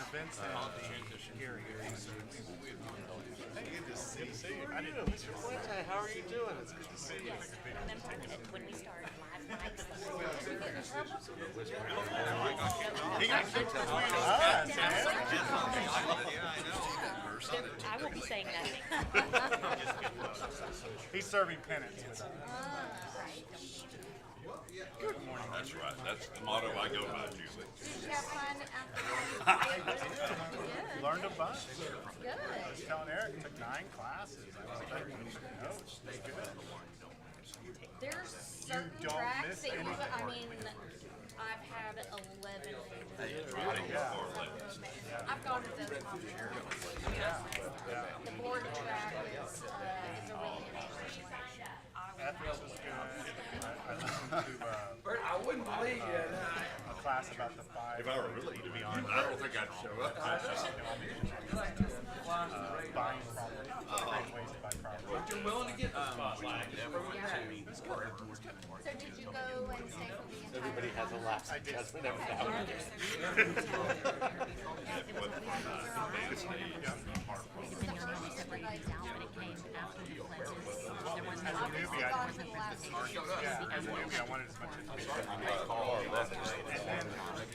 events and hearing. Hey, good to see you. I didn't know Mr. Fuente. How are you doing? It's good to see you. Remember when we started live mics? He got kicked between us, man. I will be saying nothing. He's serving penance with it. Good morning. That's right. That's the motto I go by, Julie. Did you have fun I did. Good. Learned a bunch. Good. I was telling Eric, took 9 classes. I was taking notes. They good. There's certain don't tracks miss that you, anything. I mean, I've had 11 pages. Yeah. I've gone to those conferences. The board track is a really interesting one. Ethics was good. I listened to I wouldn't believe you. a class about the 5 If I were really to be on. I don't think I'd show up. Buying property. Great ways to buy property. But you're willing to get the spotlight. So did you go and stay for the entire? Everybody has a last I did. judgment of that. As a newbie, I wanted as much information as I could. And then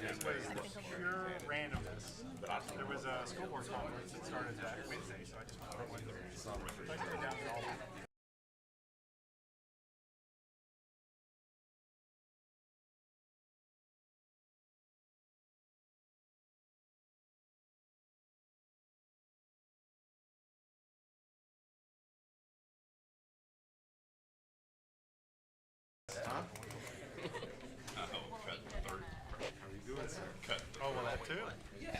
it was pure randomness. There was a school board conference that started that Wednesday, so I just went there. So I sit down for all of it. Oh, well, that too? Yes.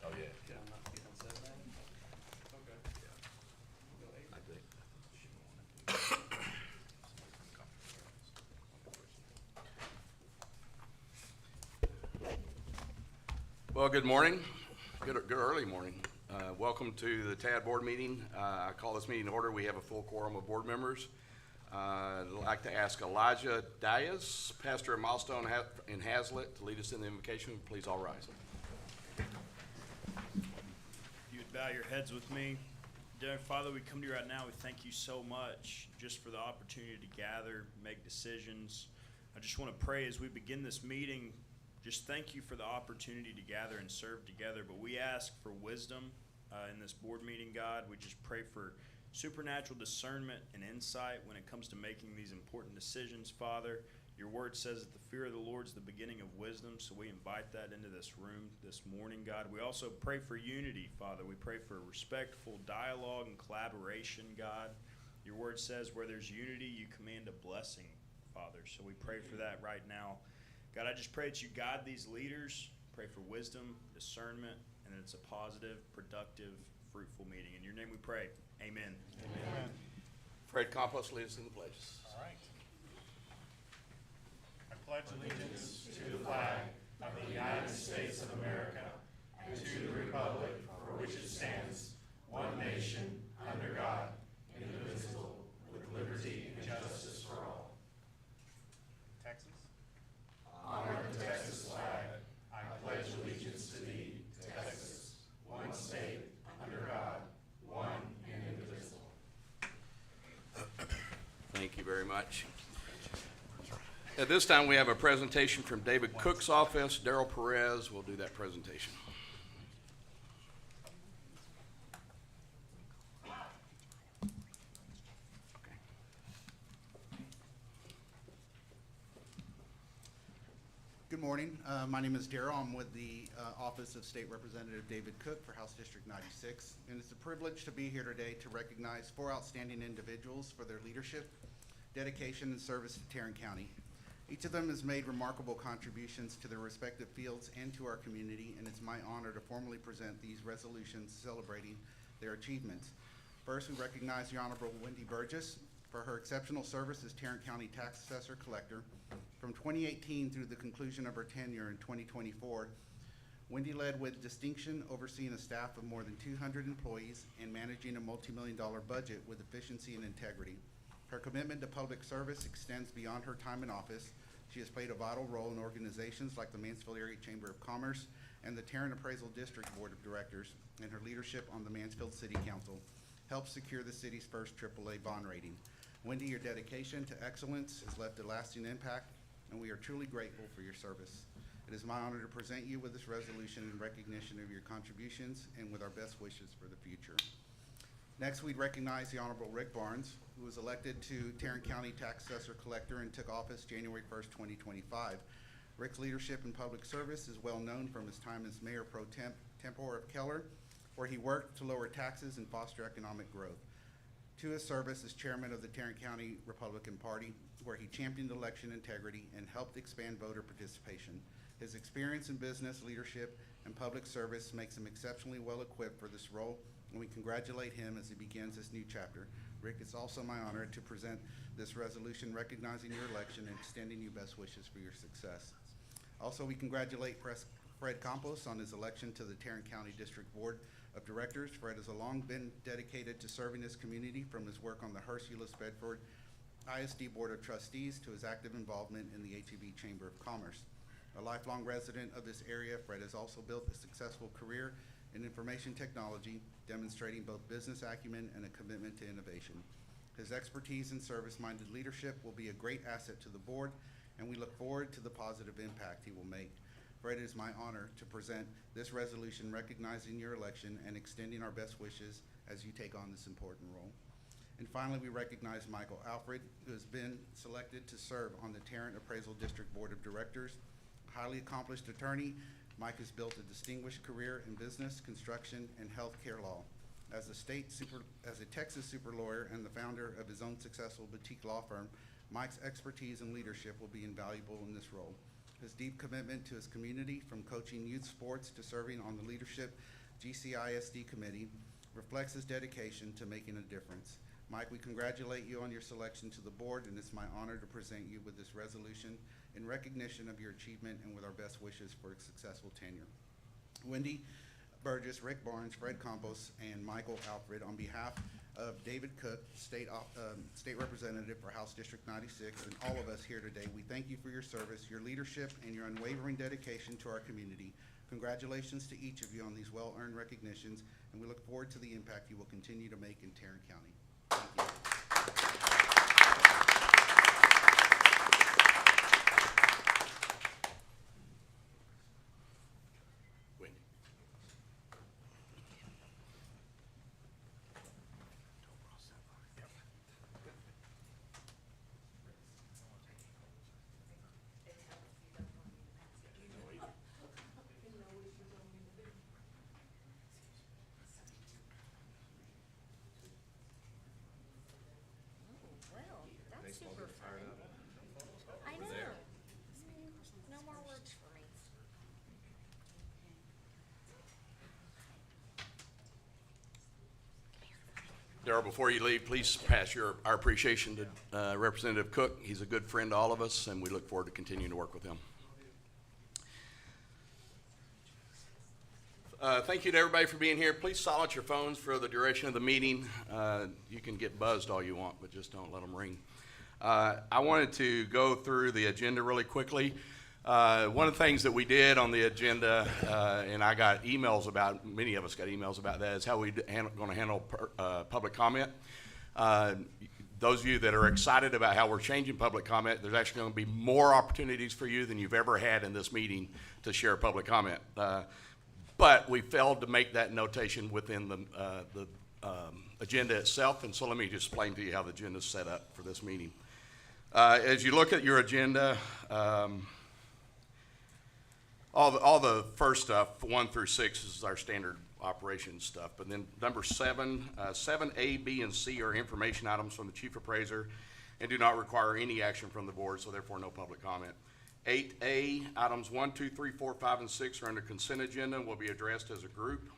Oh, yeah. Well, good morning. Good early morning. Welcome to the TAD board meeting. I call this meeting to order. We have a full quorum of board members. I'd like to ask Elijah Diaz, pastor of Milestone in Hazlet, to lead us in the invocation. Please all rise. You would bow your heads with me. Dear Father, we come to you right now. We thank you so much just for the opportunity to gather, make decisions. I just want to pray as we begin this meeting, just thank you for the opportunity to gather and serve together. But we ask for wisdom in this board meeting, God. We just pray for supernatural discernment and insight when it comes to making these important decisions, Father. Your word says that the fear of the Lord is the beginning of wisdom, so we invite that into this room this morning, God. We also pray for unity, Father. We pray for respectful dialogue and collaboration, God. Your word says where there's unity, you command a blessing, Father. So we pray for that right now. God, I just pray that you guide these leaders Pray for wisdom, discernment, and that it's a positive, productive, fruitful meeting. In your name we pray. Amen. Amen. Fred Campos, lead us in the pledges. All right. I pledge allegiance to the flag of the United States of America and to the republic for which it stands, one nation, under God, indivisible, with liberty and justice for all. Texas? Honor the Texas flag. I pledge allegiance to thee, Texas, one state, under God, one and indivisible. Thank you very much. At this time, we have a presentation from David Cook's office. Daryl Perez will do that presentation. Good morning. My name is Daryl. I'm with the Office of State Representative David Cook for House District 96. And it's a privilege to be here today to recognize 4 outstanding individuals for their leadership, dedication, and service to Tarrant County. Each of them has made remarkable contributions to their respective fields and to our community, and it's my honor to formally present these resolutions celebrating their achievements. First, we recognize the Honorable Wendy Burgess for her exceptional service as Tarrant County Tax Assessor Collector. From 2018 through the conclusion of her tenure in 2024, Wendy led with distinction, overseeing a staff of more than 200 employees and managing a multi-million-dollar budget with efficiency and integrity. Her commitment to public service extends beyond her time in office. She has played a vital role in organizations like the Mansfield Area Chamber of Commerce and the Tarrant Appraisal District Board of Directors, and her leadership on the Mansfield City Council helped secure the city's first AAA bond rating. Wendy, your dedication to excellence has left a lasting impact, and we are truly grateful for your service. It is my honor to present you with this resolution in recognition of your contributions and with our best wishes for the future. Next, we'd recognize the Honorable Rick Barnes, who was elected to Tarrant County Tax Assessor Collector and took office January 1st, 2025. Rick's leadership in public service is well known from his time as Mayor Pro Tempore of Keller, where he worked to lower taxes and foster economic growth, to his service as chairman of the Tarrant County Republican Party, where he championed election integrity and helped expand voter participation. His experience in business, leadership, and public service makes him exceptionally well equipped for this role, and we congratulate him as he begins this new chapter. Rick, it's also my honor to present this resolution recognizing your election and extending you best wishes for your success. Also, we congratulate Fred Campos on his election to the Tarrant County District Board of Directors. Fred has long been dedicated to serving his community, from his work on the Hearst-Euless-Bedford ISD Board of Trustees to his active involvement in the HEB Chamber of Commerce. A lifelong resident of this area, Fred has also built a successful career in information technology, demonstrating both business acumen and a commitment to innovation. His expertise and service-minded leadership will be a great asset to the board, and we look forward to the positive impact he will make. Fred, it is my honor to present this resolution recognizing your election and extending our best wishes as you take on this important role. And finally, we recognize Michael Alfred, who has been selected to serve on the Tarrant Appraisal District Board of Directors. Highly accomplished attorney, Mike has built a distinguished career in business, construction, and healthcare law. As a Texas super lawyer and the founder of his own successful boutique law firm, Mike's expertise and leadership will be invaluable in this role. His deep commitment to his community, from coaching youth sports to serving on the leadership GCISD committee, reflects his dedication to making a difference. Mike, we congratulate you on your selection to the board, and it's my honor to present you with this resolution in recognition of your achievement and with our best wishes for a successful tenure. Wendy Burgess, Rick Barnes, Fred Campos, and Michael Alfred, on behalf of David Cook, State Representative for House District 96, and all of us here today, we thank you for your service, your leadership, and your unwavering dedication to our community. Congratulations to each of you on these well-earned recognitions, and we look forward to the impact you will continue to make in Tarrant County. Thank you. Wendy. Darrell, before you leave, please pass our appreciation to Representative Cook. He's a good friend to all of us, and we look forward to continuing to work with him. Thank you to everybody for being here. Please silence your phones for the duration of the meeting. You can get buzzed all you want, but just don't let them ring. I wanted to go through the agenda really quickly. One of the things that we did on the agenda, and I got emails about, many of us got emails about that, is how we're going to handle public comment. Those of you that are excited about how we're changing public comment, there's actually going to be more opportunities for you than you've ever had in this meeting to share public comment. But we failed to make that notation within the agenda itself, and so let me just explain to you how the agenda is set up for this meeting. As you look at your agenda, all the first stuff, 1 through 6, is our standard operations stuff. But then number 7, 7A, B, and C are information items from the chief appraiser and do not require any action from the board, so therefore no public comment. 8A, items 1, 2, 3, 4, 5, and 6 are under consent agenda and will be addressed as a group.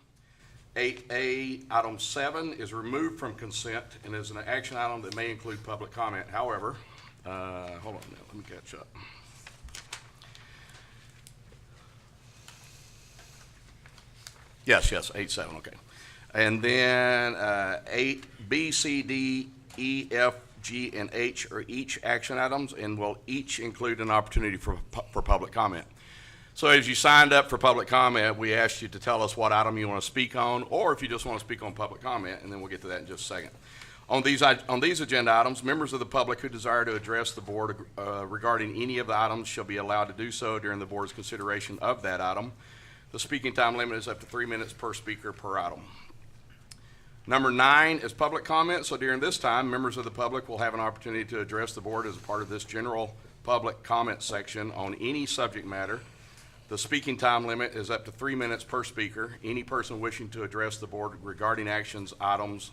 8A, item 7 is removed from consent and is an action item that may include public comment. However, hold on now, let me catch up. Yes, 8-7, okay. And then 8, B, C, D, E, F, G, and H are each action items and will each include an opportunity for public comment. So as you signed up for public comment, we asked you to tell us what item you want to speak on, or if you just want to speak on public comment, and then we'll get to that in just a second. On these agenda items, members of the public who desire to address the board regarding any of the items shall be allowed to do so during the board's consideration of that item. The speaking time limit is up to 3 minutes per speaker per item. Number 9 is public comment. So during this time, members of the public will have an opportunity to address the board as a part of this general public comment section on any subject matter. The speaking time limit is up to 3 minutes per speaker. Any person wishing to address the board regarding action items,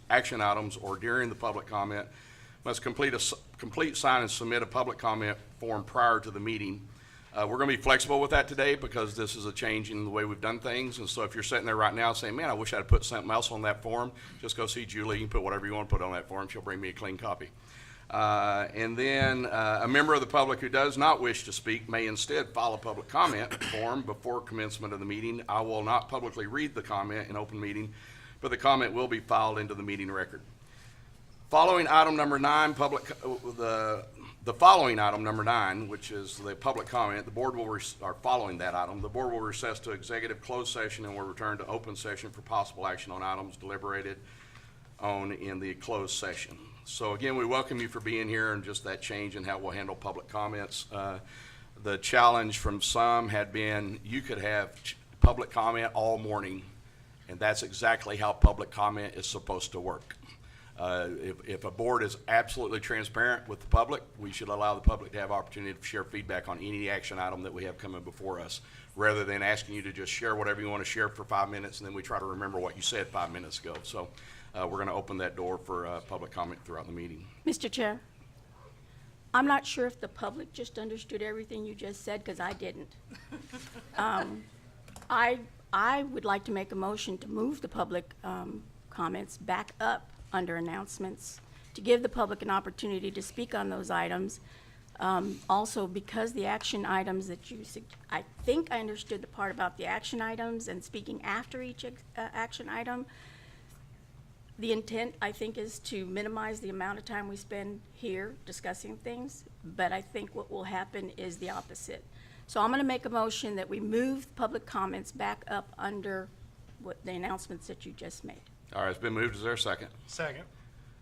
or during the public comment must complete, sign, and submit a public comment form prior to the meeting. We're going to be flexible with that today because this is a change in the way we've done things. And so if you're sitting there right now saying, man, I wish I'd put something else on that form, just go see Julie. You can put whatever you want to put on that form. She'll bring me a clean copy. And then a member of the public who does not wish to speak may instead file a public comment form before commencement of the meeting. I will not publicly read the comment in open meeting, but the comment will be filed into the meeting record. Following item number 9, the following item, number 9, which is the public comment, the board will, following that item, the board will recess to executive closed session and will return to open session for possible action on items deliberated on in the closed session. So again, we welcome you for being here and just that change in how we'll handle public comments. The challenge from some had been you could have public comment all morning, and that's exactly how public comment is supposed to work. If a board is absolutely transparent with the public, we should allow the public to have opportunity to share feedback on any action item that we have coming before us, rather than asking you to just share whatever you want to share for 5 minutes and then we try to remember what you said 5 minutes ago. So we're going to open that door for public comment throughout the meeting. Mr. Chair, I'm not sure if the public just understood everything you just said, because I didn't. I would like to make a motion to move the public comments back up under announcements to give the public an opportunity to speak on those items. Also, because the action items that I think I understood the part about the action items and speaking after each action item. The intent, I think, is to minimize the amount of time we spend here discussing things, but I think what will happen is the opposite. So I'm going to make a motion that we move public comments back up under what the announcements that you just made. All right, it's been moved. Is there a second? Second.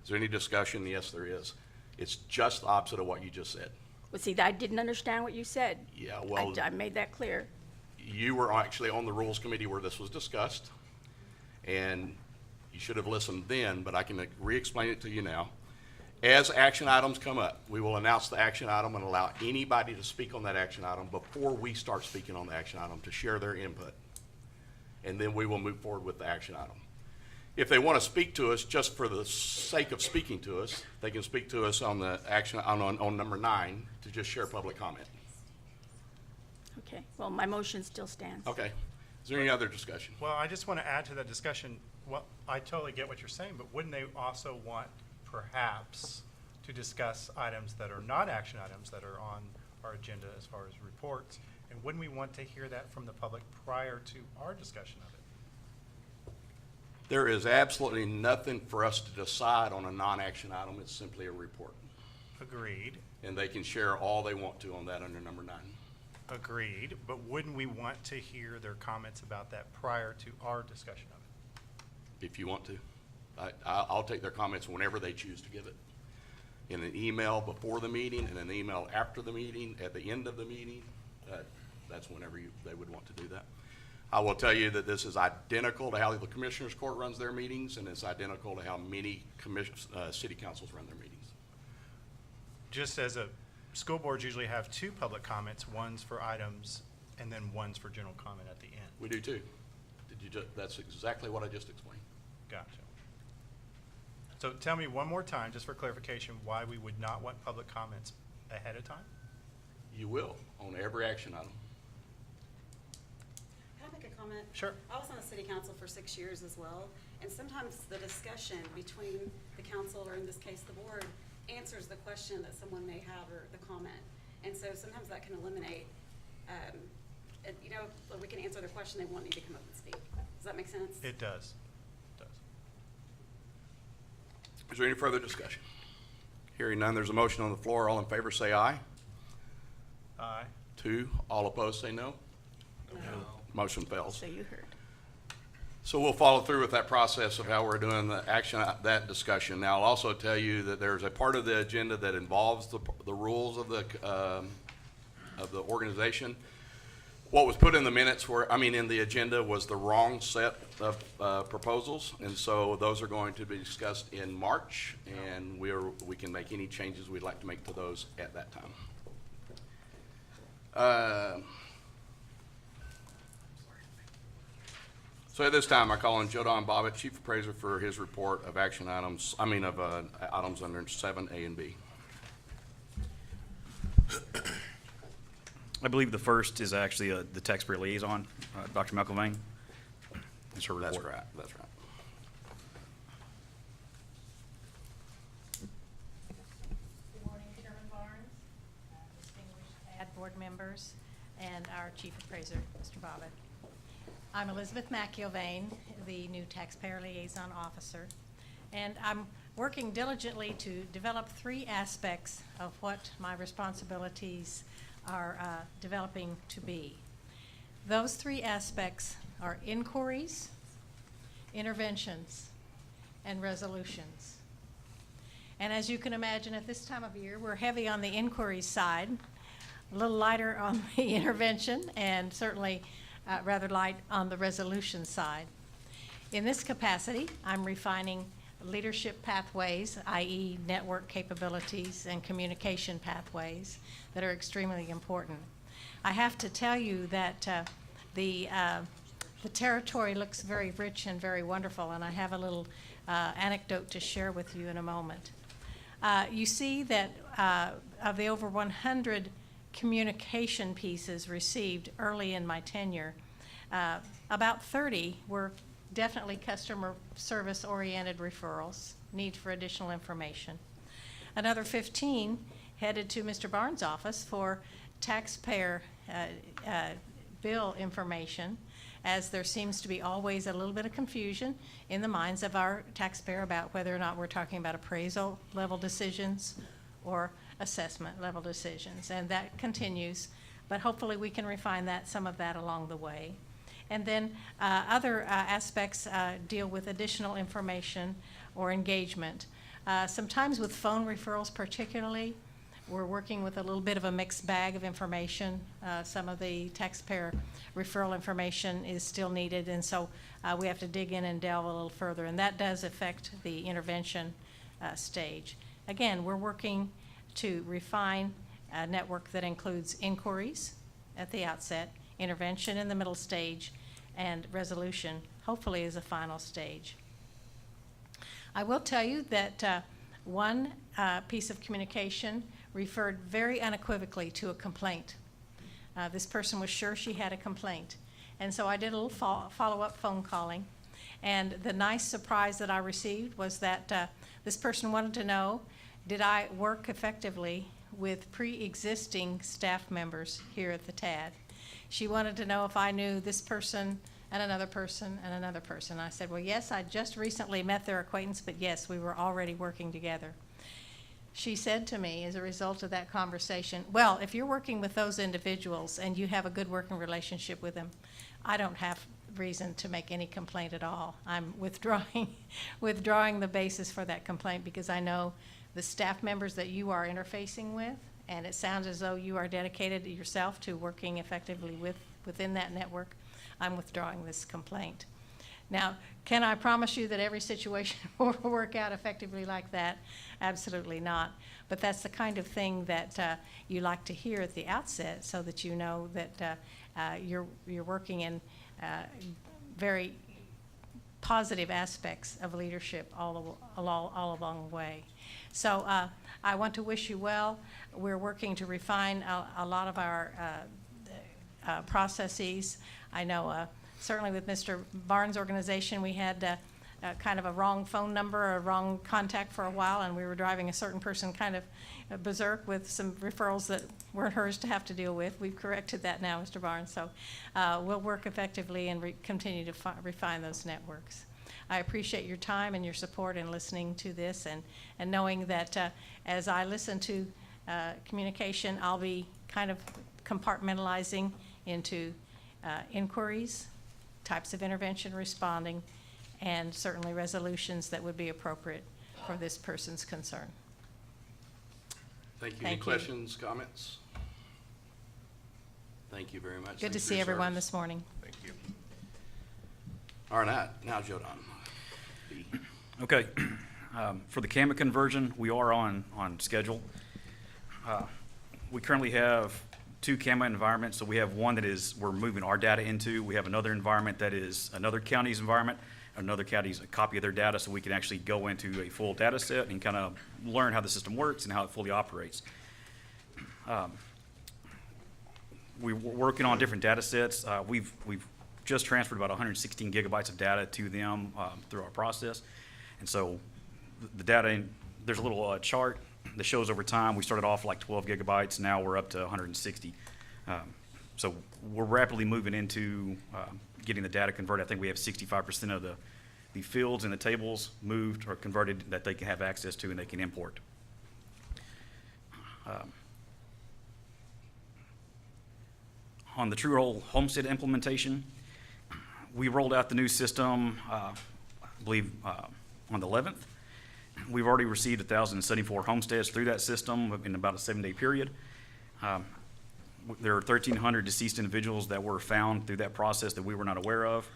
Is there any discussion? Yes, there is. It's just the opposite of what you just said. Well, see, I didn't understand what you said. Yeah, well, I made that clear. You were actually on the Rules Committee where this was discussed, and you should have listened then, but I can re-explain it to you now. As action items come up, we will announce the action item and allow anybody to speak on that action item before we start speaking on the action item to share their input. And then we will move forward with the action item. If they want to speak to us just for the sake of speaking to us, they can speak to us on the action on number 9 to just share public comment. Okay, well, my motion still stands. Okay. Is there any other discussion? Well, I just want to add to that discussion. Well, I totally get what you're saying, but wouldn't they also want perhaps to discuss items that are not action items that are on our agenda as far as reports? And wouldn't we want to hear that from the public prior to our discussion of it? There is absolutely nothing for us to decide on a non-action item. It's simply a report. Agreed, And they can share all they want to on that under number 9. agreed, but wouldn't we want to hear their comments about that prior to our discussion of it? If you want to. I'll take their comments whenever they choose to give it. In an email before the meeting, in an email after the meeting, at the end of the meeting. That's whenever they would want to do that. I will tell you that this is identical to how the Commissioners Court runs their meetings, and it's identical to how many city councils run their meetings. Just as school boards usually have 2 public comments, one's for items and then one's for general comment at the end. We do too. That's exactly what I just explained. Gotcha. So tell me one more time, just for clarification, why we would not want public comments ahead of time? You will, on every action item. Can I make a comment? Sure. I was on the city council for 6 years as well, and sometimes the discussion between the council, or in this case, the board, answers the question that someone may have or the comment. And so sometimes that can eliminate, we can answer the question, they won't need to come up and speak. Does that make sense? It does. It does. Is there any further discussion? Hearing none, there's a motion on the floor. All in favor say aye. Aye. 2, all opposed say no. Motion fails. So you heard. So we'll follow through with that process of how we're doing the action, that discussion. Now, I'll also tell you that there's a part of the agenda that involves the rules of the organization. What was put in the minutes in the agenda was the wrong set of proposals, and so those are going to be discussed in March, and we can make any changes we'd like to make to those at that time. So at this time, I call on Jodan Bobbitt, Chief Appraiser, for his report of action items, items under 7A and B. I believe the first is actually the taxpayer liaison, Dr. McIlvain. It's her report. That's right, that's right. Good morning, Chairman Barnes, distinguished AD board members, and our Chief Appraiser, Mr. Bobbitt. I'm Elizabeth McIlvain, the new Taxpayer Liaison Officer, and I'm working diligently to develop 3 aspects of what my responsibilities are developing to be. Those 3 aspects are inquiries, interventions, and resolutions. And as you can imagine, at this time of year, we're heavy on the inquiries side, a little lighter on the intervention, and certainly rather light on the resolution side. In this capacity, I'm refining leadership pathways, i.e. network capabilities and communication pathways that are extremely important. I have to tell you that the territory looks very rich and very wonderful, and I have a little anecdote to share with you in a moment. You see that of the over 100 communication pieces received early in my tenure, about 30 were definitely customer service oriented referrals, need for additional information. Another 15 headed to Mr. Barnes' office for taxpayer bill information, as there seems to be always a little bit of confusion in the minds of our taxpayer about whether or not we're talking about appraisal level decisions or assessment level decisions, and that continues, but hopefully we can refine some of that along the way. And then other aspects deal with additional information or engagement. Sometimes with phone referrals particularly, we're working with a little bit of a mixed bag of information. Some of the taxpayer referral information is still needed, and so we have to dig in and delve a little further, and that does affect the intervention stage. Again, we're working to refine a network that includes inquiries at the outset, intervention in the middle stage, and resolution, hopefully, is a final stage. I will tell you that one piece of communication referred very unequivocally to a complaint. This person was sure she had a complaint. And so I did a little follow-up phone calling, And the nice surprise that I received was that this person wanted to know, did I work effectively with pre-existing staff members here at the TAD? She wanted to know if I knew this person and another person and another person. I said, well, yes, I just recently met their acquaintance, but yes, we were already working together. She said to me as a result of that conversation, well, if you're working with those individuals and you have a good working relationship with them, I don't have reason to make any complaint at all. I'm withdrawing the basis for that complaint because I know the staff members that you are interfacing with, and it sounds as though you are dedicated yourself to working effectively within that network. I'm withdrawing this complaint. Now, can I promise you that every situation will work out effectively like that? Absolutely not. But that's the kind of thing that you like to hear at the outset so that you know that you're working in very positive aspects of leadership all along the way. So I want to wish you well. We're working to refine a lot of our processes. I know certainly with Mr. Barnes' organization, we had kind of a wrong phone number, a wrong contact for a while, and we were driving a certain person kind of berserk with some referrals that weren't hers to have to deal with. We've corrected that now, Mr. Barnes. So we'll work effectively and continue to refine those networks. I appreciate your time and your support in listening to this and knowing that as I listen to communication, I'll be kind of compartmentalizing into inquiries, types of intervention responding, and certainly resolutions that would be appropriate for this person's concern. Thank you. Thank Any you. questions, comments? Thank you very much. Good to Thanks for see your everyone service. this morning. Thank you. All right, now Joe Don. Okay, for the CAMA conversion, we are on schedule. We currently have 2 CAMA environments. So we have one that is we're moving our data into. We have another environment that is another county's environment, another county's a copy of their data, so we can actually go into a full data set and kind of learn how the system works and how it fully operates. We're working on different data sets. We've just transferred about 116 gigabytes of data to them through our process. And so the data, there's a little chart that shows over time. We started off like 12 gigabytes. Now we're up to 160. So we're rapidly moving into getting the data converted. I think we have 65% of the fields and the tables moved or converted that they can have access to and they can import. On the TrueRoll Homestead implementation, we rolled out the new system, I believe, on the 11th. We've already received 1,074 homesteads through that system in about a 7-day period. There are 1,300 deceased individuals that were found through that process that we were not aware of.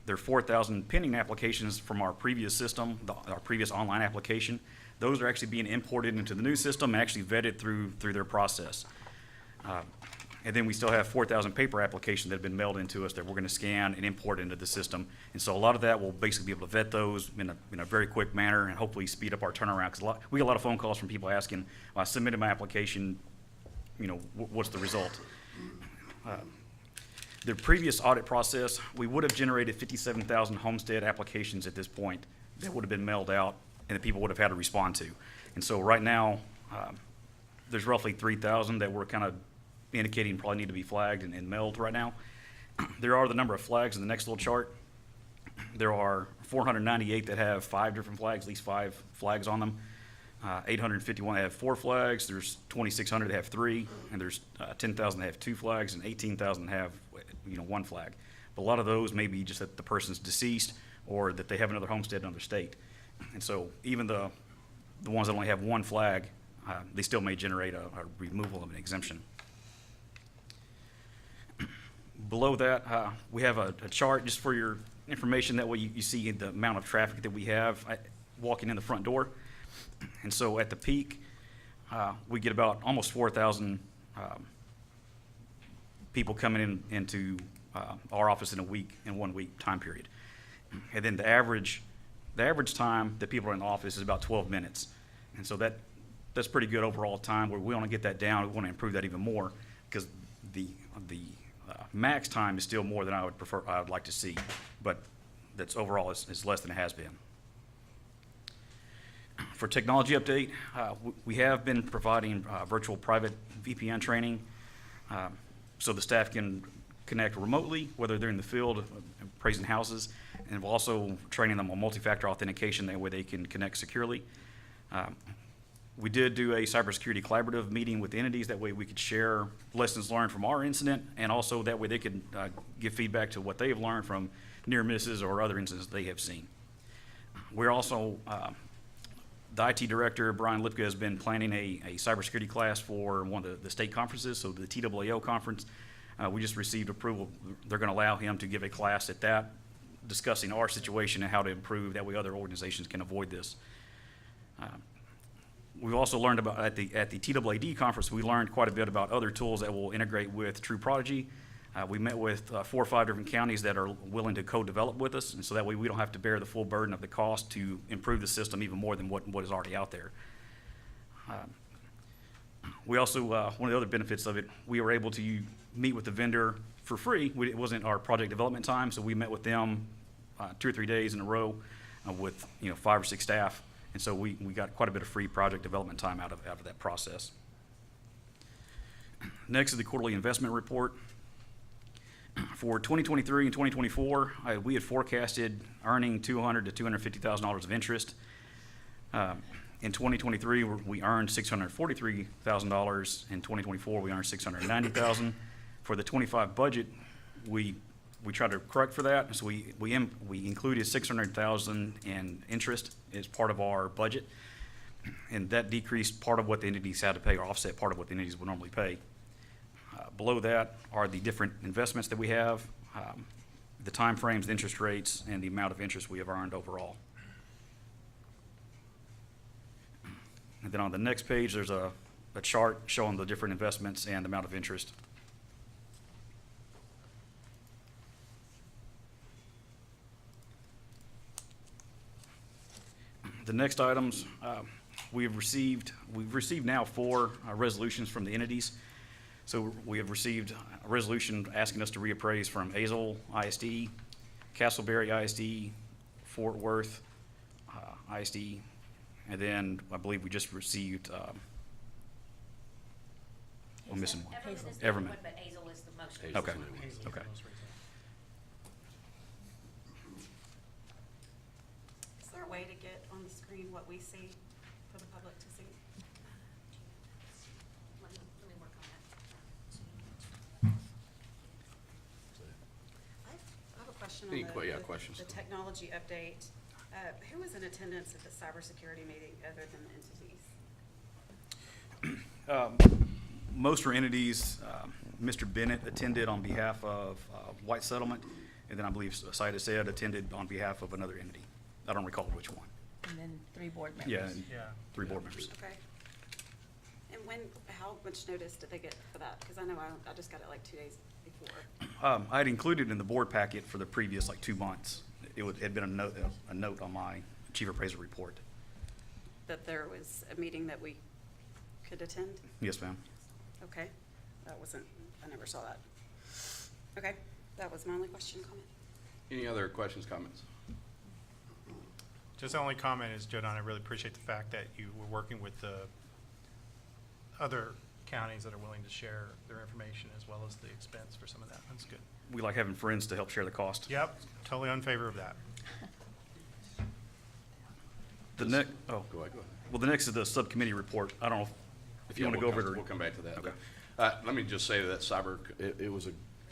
There are 4,000 pending applications from our previous system, our previous online application. Those are actually being imported into the new system and actually vetted through their process. And then we still have 4,000 paper applications that have been mailed into us that we're going to scan and import into the system. And so a lot of that will basically be able to vet those in a very quick manner and hopefully speed up our turnaround. Because we get a lot of phone calls from people asking, well, I submitted my application, what's the result? The previous audit process, we would have generated 57,000 homestead applications at this point that would have been mailed out and that people would have had to respond to. And so right now, there's roughly 3,000 that we're kind of indicating probably need to be flagged and mailed right now. There are the number of flags in the next little chart. There are 498 that have 5 different flags, at least 5 flags on them. 851 that have 4 flags. There's 2,600 that have 3, and there's 10,000 that have 2 flags, and 18,000 have 1 flag. But a lot of those may be just that the person's deceased or that they have another homestead in another state. And so even the ones that only have 1 flag, they still may generate a removal of an exemption. Below that, we have a chart just for your information. That way you see the amount of traffic that we have walking in the front door. And so at the peak, we get about almost 4,000 people coming into our office in 1 week time period. And then the average time that people are in the office is about 12 minutes. And so that's pretty good overall time. We want to get that down. We want to improve that even more because the max time is still more than I would like to see. But that's overall is less than it has been. For technology update, we have been providing virtual private VPN training so the staff can connect remotely, whether they're in the field appraising houses, and we're also training them on multi-factor authentication, that way they can connect securely. We did do a cybersecurity collaborative meeting with the entities, that way we could share lessons learned from our incident, and also that way they could give feedback to what they have learned from near misses or other incidents they have seen. We're also, the IT director, Brian Lipka, has been planning a cybersecurity class for one of the state conferences, so the TAAO conference. We just received approval. They're going to allow him to give a class at that, discussing our situation and how to improve, that way other organizations can avoid this. We've also learned about, at the TAAD conference, we learned quite a bit about other tools that will integrate with True Prodigy. We met with 4 or 5 different counties that are willing to co-develop with us, and so that way we don't have to bear the full burden of the cost to improve the system even more than what is already out there. We also, one of the other benefits of it, we were able to meet with the vendor for free. It wasn't our project development time, so we met with them 2 or 3 days in a row with 5 or 6 staff, and so we got quite a bit of free project development time out of that process. Next is the quarterly investment report. For 2023 and 2024, we had forecasted earning $200,000 to $250,000 of interest. In 2023, we earned $643,000. In 2024, we earned $690,000. For the 25 budget, we tried to correct for that, so we included $600,000 in interest as part of our budget, and that decreased part of what the entities had to pay, or offset part of what the entities would normally pay. Below that are the different investments that we have, the timeframes, the interest rates, and the amount of interest we have earned overall. And then on the next page, there's a chart showing the different investments and the amount of interest. The next items, we've received now 4 resolutions from the entities. So we have received a resolution asking us to reappraise from Azle ISD, Castleberry ISD, Fort Worth ISD, and then I believe we just received, I'm missing one. Everman is the Everman. new one, but Azle is the most. Hazel's Okay, the new one. okay. Is there a way to get on the screen what we see for the public to see? Let me work on that. I have a question Any on questions? the technology update. Who was in attendance at the cybersecurity meeting other than the entities? Most were entities. Mr. Bennett attended on behalf of White Settlement, and then I believe Saida said attended on behalf of another entity. I don't recall which one. And then 3 board members. Yeah, and Yeah. 3 board members. Okay. And how much notice did they get for that? Because I know I just got it like 2 days before. I had included in the board packet for the previous 2 months. It had been a note on my chief appraiser report. That there was a meeting that we could attend? Yes, ma'am. Okay. I never saw that. Okay. That was my only question, comment. Any other questions, comments? Just the only comment is, Joe Don, I really appreciate the fact that you were working with the other counties that are willing to share their information as well as the expense for some of that. That's good. We like having friends to help share the cost. Yep, totally in favor of that. The next, Go ahead. well, the next is the subcommittee report. I don't know if you want to go over it or. We'll come back to that. Okay. Let me just say that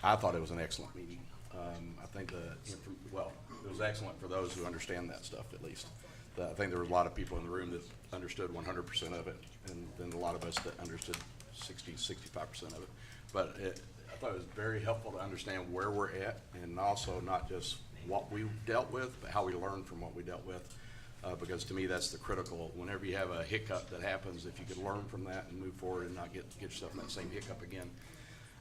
I thought it was an excellent meeting. I think it was excellent for those who understand that stuff, at least. I think there were a lot of people in the room that understood 100% of it, and then a lot of us that understood 65% of it. But I thought it was very helpful to understand where we're at, and also not just what we dealt with, but how we learned from what we dealt with. Because to me, that's the critical. Whenever you have a hiccup that happens, if you could learn from that and move forward and not get yourself in that same hiccup again.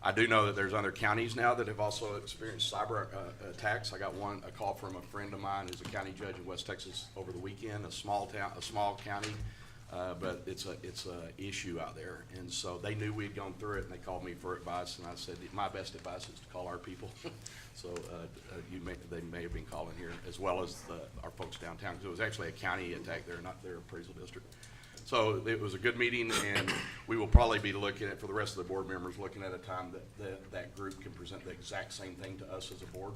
I do know that there's other counties now that have also experienced cyber attacks. I got a call from a friend of mine who's a county judge in West Texas over the weekend, a small county. but it's a issue out there. And so they knew we'd gone through it, and they called me for advice, and I said, my best advice is to call our people. So they may have been calling here, as well as our folks downtown, because it was actually a county attack there, not their appraisal district. So it was a good meeting, and we will probably be looking at, for the rest of the board members, looking at a time that group can present the exact same thing to us as a board,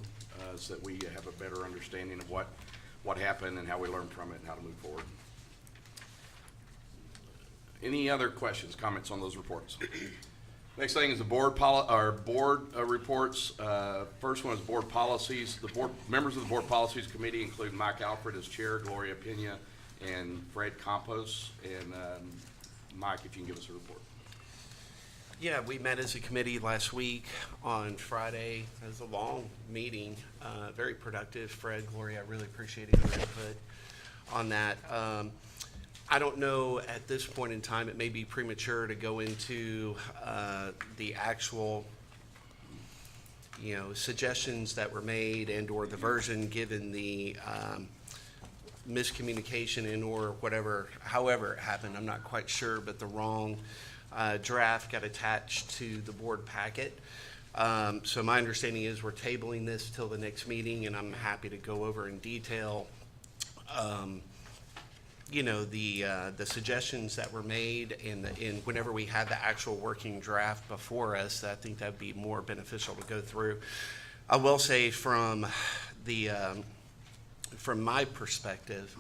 so that we have a better understanding of what happened and how we learned from it and how to move forward. Any other questions, comments on those reports? Next thing is the board reports. First one is board policies. The members of the board policies committee include Mike Alfred as chair, Gloria Pena, and Fred Campos. And Mike, if you can give us a report. Yeah, we met as a committee last week on Friday. It was a long meeting, very productive. Fred, Gloria, I really appreciated your input on that. I don't know at this point in time, it may be premature to go into the actual, suggestions that were made and or the version given the miscommunication and or whatever, however it happened. I'm not quite sure, but the wrong draft got attached to the board packet. So my understanding is we're tabling this till the next meeting, and I'm happy to go over in detail the suggestions that were made, and whenever we had the actual working draft before us, I think that'd be more beneficial to go through. I will say from my perspective,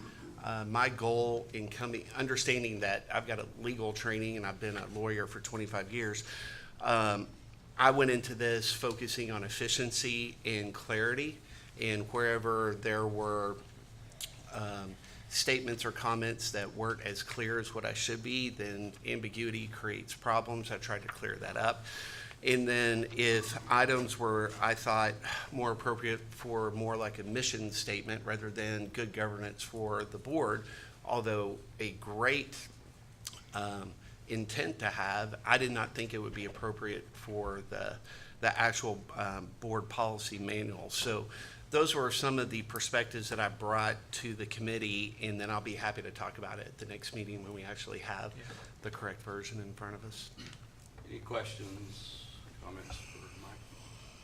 my goal in understanding that I've got a legal training and I've been a lawyer for 25 years, I went into this focusing on efficiency and clarity, and wherever there were statements or comments that weren't as clear as what I should be, then ambiguity creates problems. I tried to clear that up. And then if items were, I thought, more appropriate for more like a mission statement rather than good governance for the board, although a great intent to have, I did not think it would be appropriate for the actual board policy manual. So those were some of the perspectives that I brought to the committee, and then I'll be happy to talk about it at the next meeting when we actually have the correct version in front of us. Any questions, comments for Mike?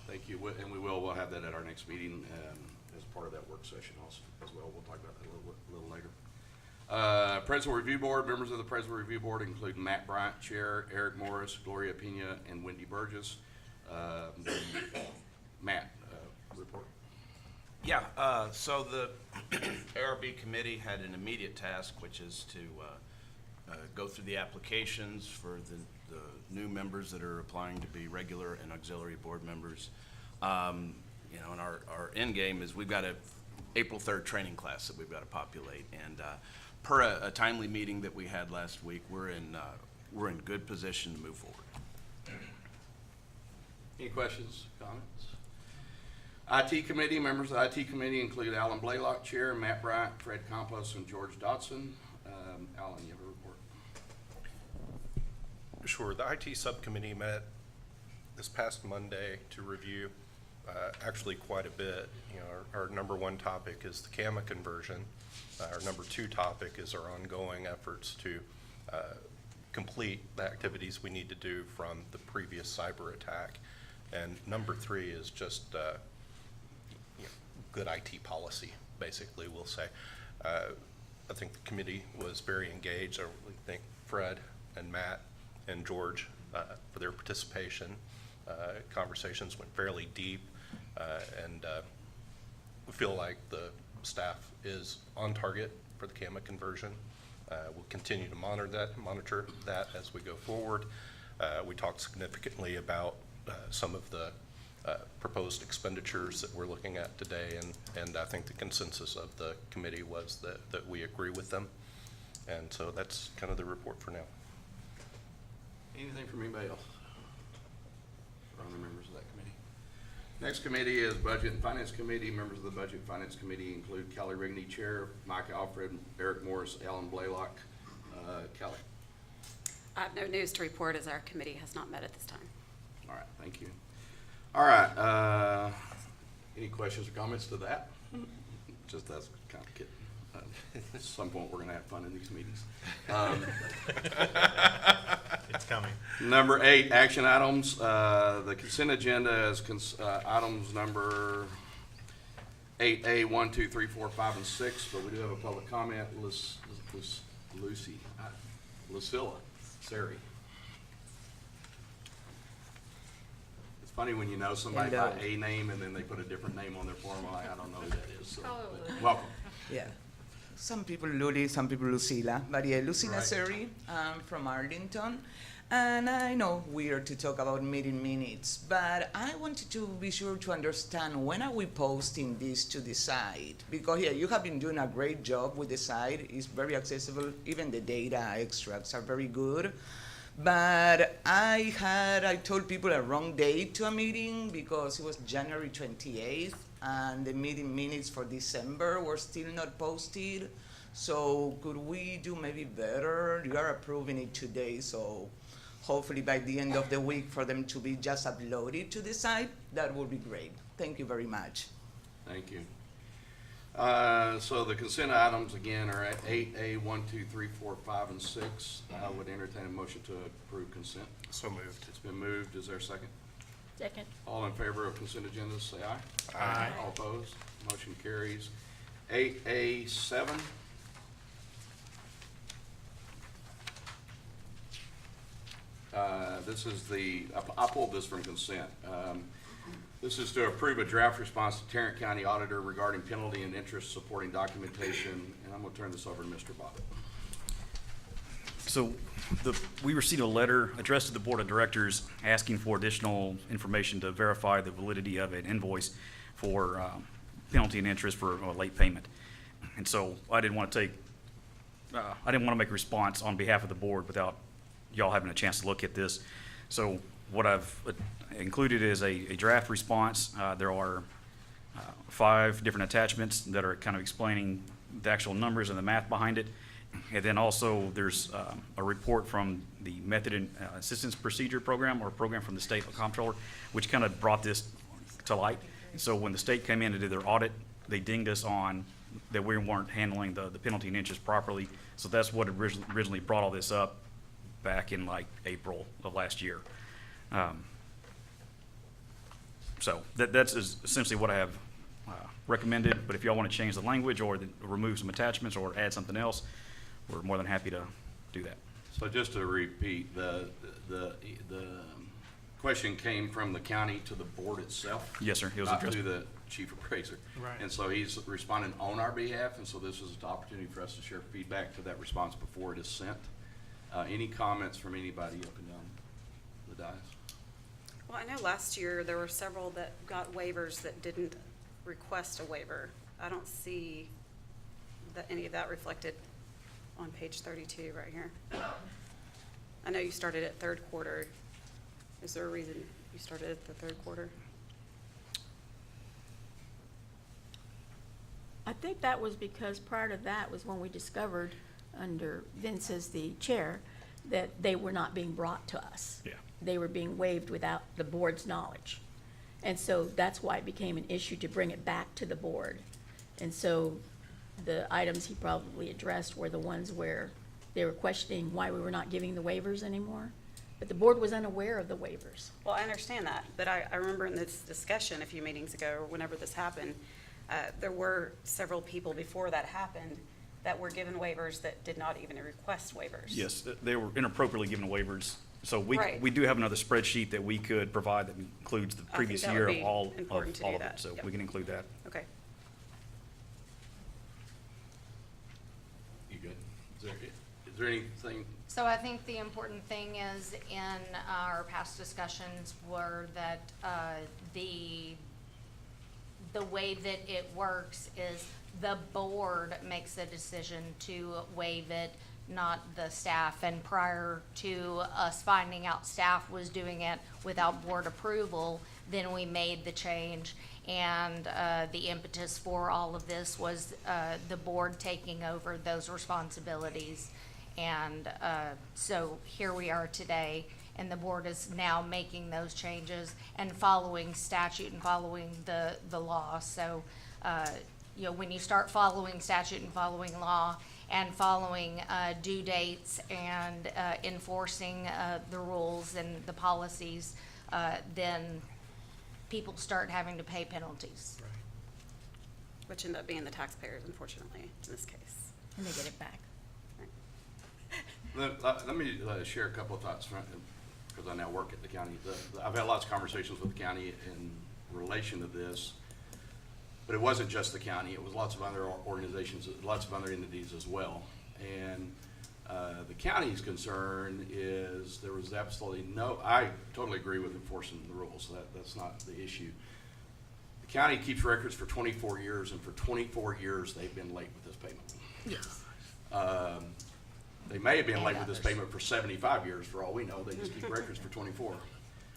Thank you, and we'll have that at our next meeting as part of that work session also as well. We'll talk about that a little later. Appraisal Review Board, members of the Appraisal Review Board include Matt Bryant, Chair, Eric Morris, Gloria Pena, and Wendy Burgess. Matt, report. Yeah, so the ARB committee had an immediate task, which is to go through the applications for the new members that are applying to be regular and auxiliary board members. And our end game is we've got a April 3rd training class that we've got to populate. And per a timely meeting that we had last week, we're in good position to move forward. Any questions, comments? IT committee, members of the IT committee include Alan Blaylock, Chair, Matt Bryant, Fred Campos, and George Dotson. Alan, you have a report? Sure. The IT subcommittee met this past Monday to review actually quite a bit. Our number one topic is the CAMA conversion. Our number two topic is our ongoing efforts to complete the activities we need to do from the previous cyber attack. And number three is just good IT policy, basically, we'll say. I think the committee was very engaged. I really thank Fred and Matt and George for their participation. Conversations went fairly deep, and we feel like the staff is on target for the CAMA conversion. We'll continue to monitor that as we go forward. We talked significantly about some of the proposed expenditures that we're looking at today, and I think the consensus of the committee was that we agree with them. And so that's kind of the report for now. Anything from anybody else? Or other members of that committee? Next committee is Budget and Finance Committee. Members of the Budget and Finance Committee include Kelly Rigney, Chair, Mike Alfred, Eric Morris, Alan Blaylock. Kelly. I have no news to report as our committee has not met at this time. All right, thank you. All right, any questions or comments to that? Just that's kind of kidding. At some point, we're gonna have fun in these meetings. It's coming. Number 8, action items. The consent agenda is items number 8A, 1, 2, 3, 4, 5, and 6, but we do have a public comment. Lucilla Sari. It's funny when you know somebody by a name and then they put a different name on their form. I don't know who that is. So, but welcome. Yeah. Some people Luli, some people Lucila. But yeah, Lucila Right. Seri, I'm from Arlington. And I know we are to talk about meeting minutes, but I wanted to be sure to understand when are we posting this to the site? Because yeah, you have been doing a great job with the site. It's very accessible. Even the data extracts are very good. But I told people a wrong date to a meeting because it was January 28th and the meeting minutes for December were still not posted. So could we do maybe better? You are approving it today, so hopefully by the end of the week for them to be just uploaded to the site, that would be great. Thank you very much. Thank you. So the consent items again are at 8A, 1, 2, 3, 4, 5, and 6. I would entertain a motion to approve consent. So moved. It's been moved. Is there a second? Second. All in favor of consent agenda, say aye. Aye. All opposed? Motion carries. 8A, 7. This is I pulled this from consent. This is to approve a draft response to Tarrant County Auditor regarding penalty and interest supporting documentation, and I'm gonna turn this over to Mr. Bobbitt. So we received a letter addressed to the Board of Directors asking for additional information to verify the validity of an invoice for penalty and interest for a late payment. And so I didn't want to make a response on behalf of the board without y'all having a chance to look at this. So what I've included is a draft response. There are 5 different attachments that are kind of explaining the actual numbers and the math behind it. And then also there's a report from the Method and Assistance Procedure Program, or program from the state comptroller, which kind of brought this to light. And so when the state came in to do their audit, they dinged us on that we weren't handling the penalty and interest properly. So that's what originally brought all this up back in like April of last year. So that's essentially what I have recommended, but if y'all want to change the language or remove some attachments or add something else, we're more than happy to do that. So just to repeat, the question came from the county to the board itself? Yes, sir. It was not addressed to the chief appraiser. Right. And so he's responding on our behalf, and so this is an opportunity for us to share feedback to that response before it is sent. Any comments from anybody up and down the dais? Well, I know last year there were several that got waivers that didn't request a waiver. I don't see any of that reflected on page 32 right here. I know you started at third quarter. Is there a reason you started at the third quarter? I think that was because prior to that was when we discovered, under Vince as the chair, that they were not being brought to us. Yeah. They were being waived without the board's knowledge. And so that's why it became an issue to bring it back to the board. And so the items he probably addressed were the ones where they were questioning why we were not giving the waivers anymore. But the board was unaware of the waivers. Well, I understand that, but I remember in this discussion a few meetings ago, or whenever this happened, there were several people before that happened that were given waivers that did not even request waivers. Yes, they were inappropriately given waivers. So we Right. do have another spreadsheet that we could provide that includes the think previous that year would of be all important to do of it. that. So Yep. we can include that. Okay. You good? Is there anything? So I think the important thing is in our past discussions were that the way that it works is the board makes the decision to waive it, not the staff. And prior to us finding out staff was doing it without board approval, then we made the change. And the impetus for all of this was the board taking over those responsibilities. And so here we are today, and the board is now making those changes and following statute and following the law. So you know, when you start following statute and following law and following due dates and enforcing the rules and the policies, then people start having to pay penalties. Which end up being the taxpayers, unfortunately, in this case. And they get it back. Let me share a couple of thoughts, because I now work at the county. I've had lots of conversations with the county in relation to this, but it wasn't just the county. It was lots of other organizations, lots of other entities as well. And the county's concern is there was absolutely no, I totally agree with enforcing the rules. That's not the issue. The county keeps records for 24 years, and for 24 years, they've been late with this payment. Yes. They may have been And late with this others. payment for 75 years, for all we know. They just keep records for 24.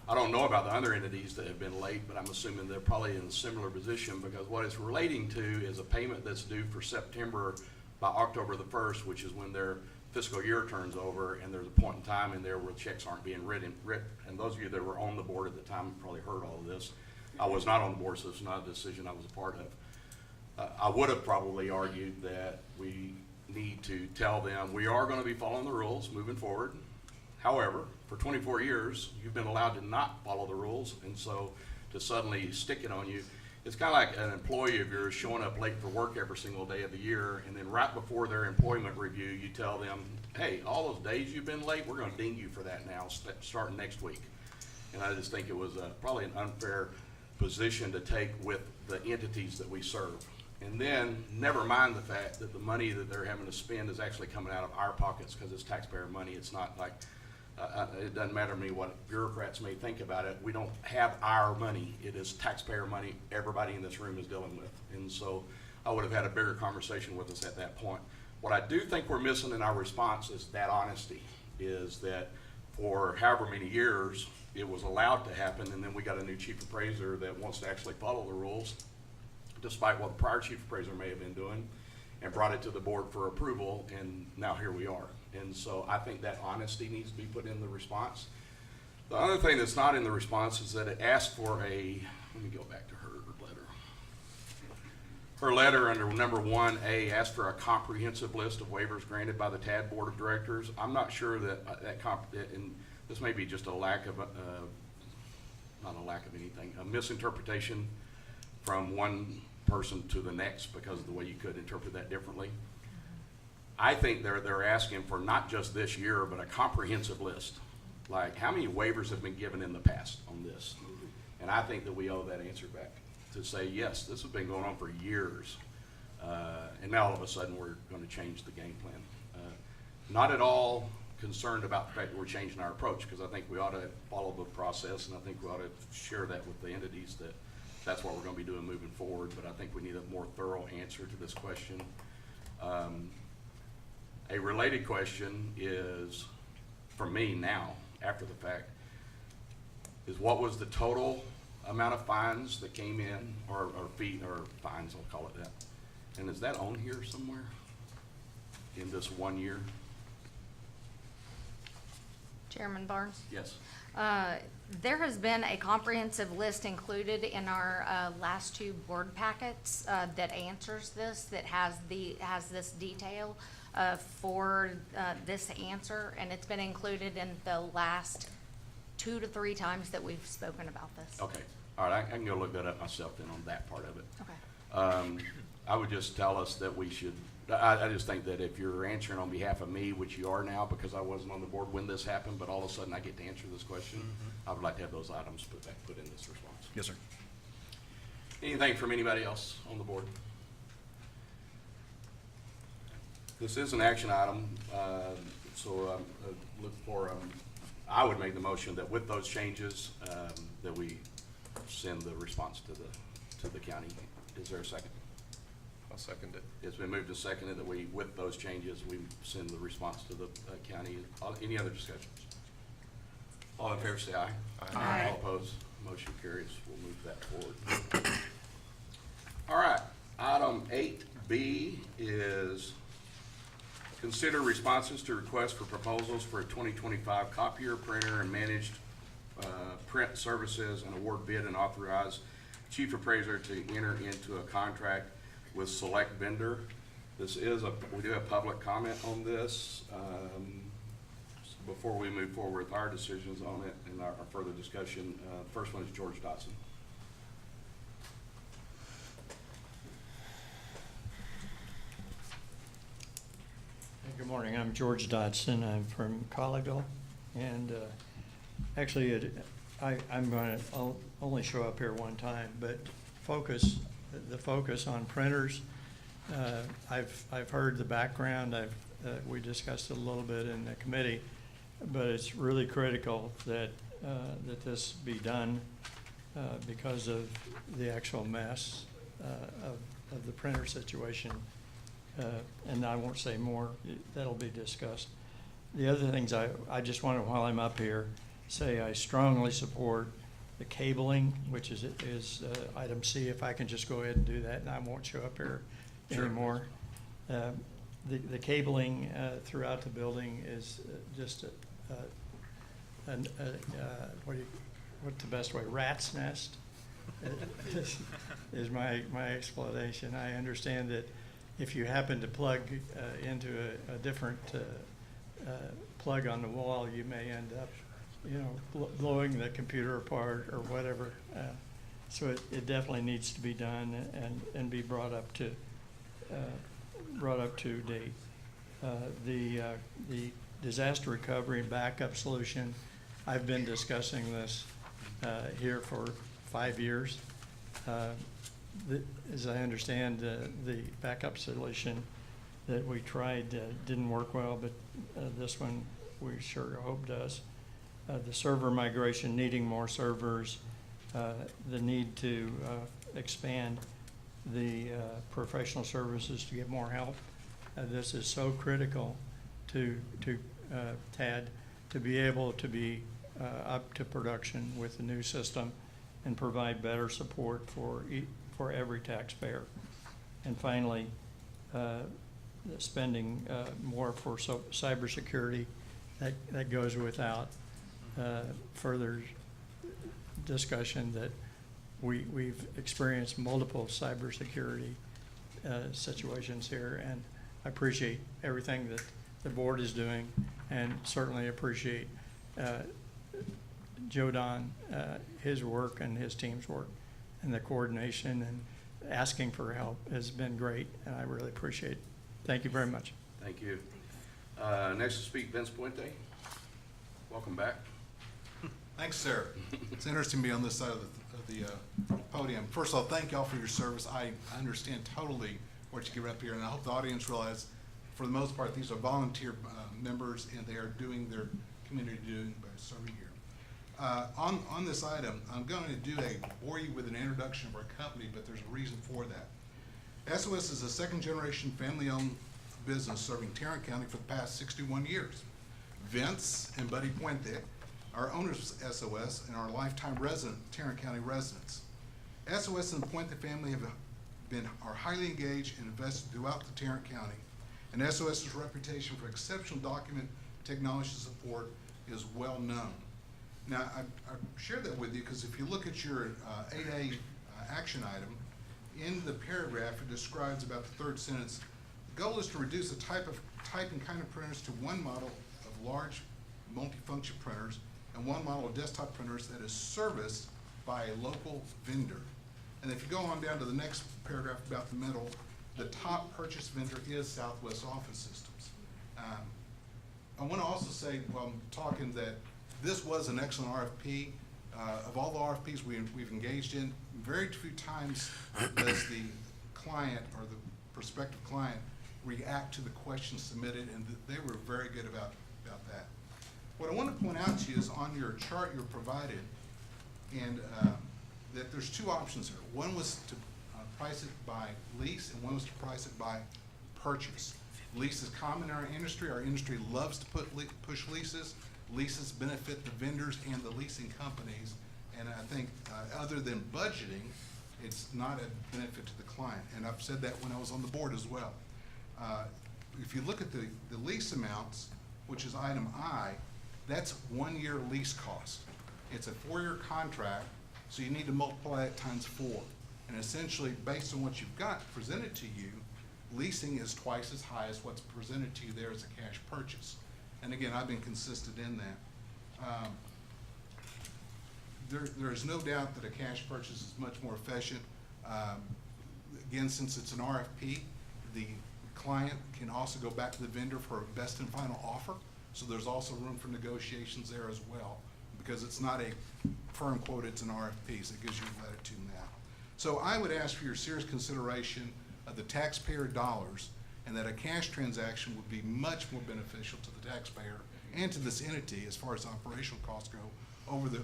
I don't know about the other entities that have been late, but I'm assuming they're probably in a similar position, because what it's relating to is a payment that's due for September by October the 1st, which is when their fiscal year turns over, and there's a point in time in there where checks aren't being written. And those of you that were on the board at the time probably heard all of this. I was not on the board, so it's not a decision I was a part of. I would have probably argued that we need to tell them we are going to be following the rules moving forward. However, for 24 years, you've been allowed to not follow the rules, and so to suddenly stick it on you, it's kind of like an employee of yours showing up late for work every single day of the year, and then right before their employment review, you tell them, hey, all those days you've been late, we're going to ding you for that now, starting next week. And I just think it was probably an unfair position to take with the entities that we serve. And then, never mind the fact that the money that they're having to spend is actually coming out of our pockets, because it's taxpayer money. It's not like, it doesn't matter to me what bureaucrats may think about it. We don't have our money. It is taxpayer money everybody in this room is dealing with. And so I would have had a bigger conversation with us at that point. What I do think we're missing in our response is that honesty, is that for however many years it was allowed to happen, and then we got a new chief appraiser that wants to actually follow the rules, despite what the prior chief appraiser may have been doing, and brought it to the board for approval, and now here we are. And so I think that honesty needs to be put in the response. The other thing that's not in the response is that it asked for let me go back to her letter. Her letter under number 1A asked for a comprehensive list of waivers granted by the TAD Board of Directors. I'm not sure that and this may be just a lack of, not a lack of anything, a misinterpretation from one person to the next because of the way you could interpret that differently. I think they're asking for not just this year, but a comprehensive list. Like, how many waivers have been given in the past on this? And I think that we owe that answer back to say, yes, this has been going on for years. And now all of a sudden we're going to change the game plan. Not at all concerned about the fact that we're changing our approach, because I think we ought to follow the process, and I think we ought to share that with the entities that that's what we're going to be doing moving forward. But I think we need a more thorough answer to this question. A related question is, for me now, after the fact, is what was the total amount of fines that came in, or fines, I'll call it that. And is that on here somewhere in this 1 year? Chairman Barnes? Yes. There has been a comprehensive list included in our last two board packets that answers this, that has this detail for this answer, and it's been included in the last 2 to 3 times that we've spoken about this. Okay. All right, I can go look that up myself then on that part of it. Okay. I would just tell us that we should, I just think that if you're answering on behalf of me, which you are now, because I wasn't on the board when this happened, but all of a sudden I get to answer this question, I would like to have those items put in this response. Yes, sir. Anything from anybody else on the board? This is an action item, so look for, I would make the motion that with those changes, that we send the response to the county. Is there a second? I'll second it. It's been moved to seconded that we, with those changes, we send the response to the county. Any other discussions? All in favor say aye. Aye. All opposed, motion carries. We'll move that forward. All right, item 8B is consider responses to requests for proposals for a 2025 copier, printer, and managed print services, and award bid and authorize chief appraiser to enter into a contract with select vendor. This is we do have public comment on this. Before we move forward with our decisions on it and our further discussion, first one is George Dotson. Good morning. I'm George Dodson. I'm from Colleyville, and actually, I'm going to only show up here one time, but the focus on printers. I've heard the background. We discussed it a little bit in the committee, but it's really critical that that this be done because of the actual mess of the printer situation. And I won't say more, that'll be discussed. The other things I just want to, while I'm up here, say I strongly support the cabling, which is item C, if I can just go ahead and do that and I won't show up here anymore. The cabling throughout the building is just what's the best way, rat's nest is my explanation. I understand that if you happen to plug into a different plug on the wall, you may end up, blowing the computer apart or whatever. So it definitely needs to be done and be brought up to date. The disaster recovery and backup solution, I've been discussing this here for 5 years. As I understand, the backup solution that we tried didn't work well, but this one we sure hope does. The server migration, needing more servers, the need to expand the professional services to get more help. This is so critical to TAD to be able to be up to production with the new system and provide better support for every taxpayer. And finally, spending more for cybersecurity, that goes without further discussion that we've experienced multiple cybersecurity situations here, and I appreciate everything that the board is doing, and certainly appreciate Joe Don, his work and his team's work, and the coordination and asking for help has been great, and I really appreciate it. Thank you very much. Thank you. Next to speak, Vince Puente. Welcome back. Thanks, sir. It's interesting to be on this side of the podium. First of all, thank y'all for your service. I understand totally what you get up here, and I hope the audience realize, for the most part, these are volunteer members, and they are doing their community duty by serving here. On this item, I'm going to bore you with an introduction of our company, but there's a reason for that. SOS is a second-generation family-owned business serving Tarrant County for the past 61 years. Vince and Buddy Puente are owners of SOS and are lifetime Tarrant County residents. SOS and the Puente family are highly engaged and invested throughout the Tarrant County, and SOS's reputation for exceptional document technology support is well known. Now, I shared that with you because if you look at your 8A action item, in the paragraph it describes about the third sentence. The goal is to reduce the type and kind of printers to one model of large multifunction printers and one model of desktop printers that is serviced by a local vendor. And if you go on down to the next paragraph about the middle, the top purchase vendor is Southwest Office Systems. I want to also say, while I'm talking, that this was an excellent RFP. Of all the RFPs we've engaged in, very few times does the client or the prospective client react to the questions submitted, and they were very good about that. What I want to point out to you is on your chart you're provided, and that there's two options here. One was to price it by lease, and one was to price it by purchase. Lease is common in our industry. Our industry loves to push leases. Leases benefit the vendors and the leasing companies, and I think other than budgeting, it's not a benefit to the client. And I've said that when I was on the board as well. If you look at the lease amounts, which is item I, that's 1 year lease cost. It's a 4-year contract, so you need to multiply it times 4. And essentially, based on what you've got presented to you, leasing is twice as high as what's presented to you there as a cash purchase. And again, I've been consistent in that. There is no doubt that a cash purchase is much more efficient. Again, since it's an RFP, the client can also go back to the vendor for a best and final offer. So there's also room for negotiations there as well, because it's not a firm quote, it's an RFP, so it gives you latitude in that. So I would ask for your serious consideration of the taxpayer dollars, and that a cash transaction would be much more beneficial to the taxpayer and to this entity as far as operational costs go over the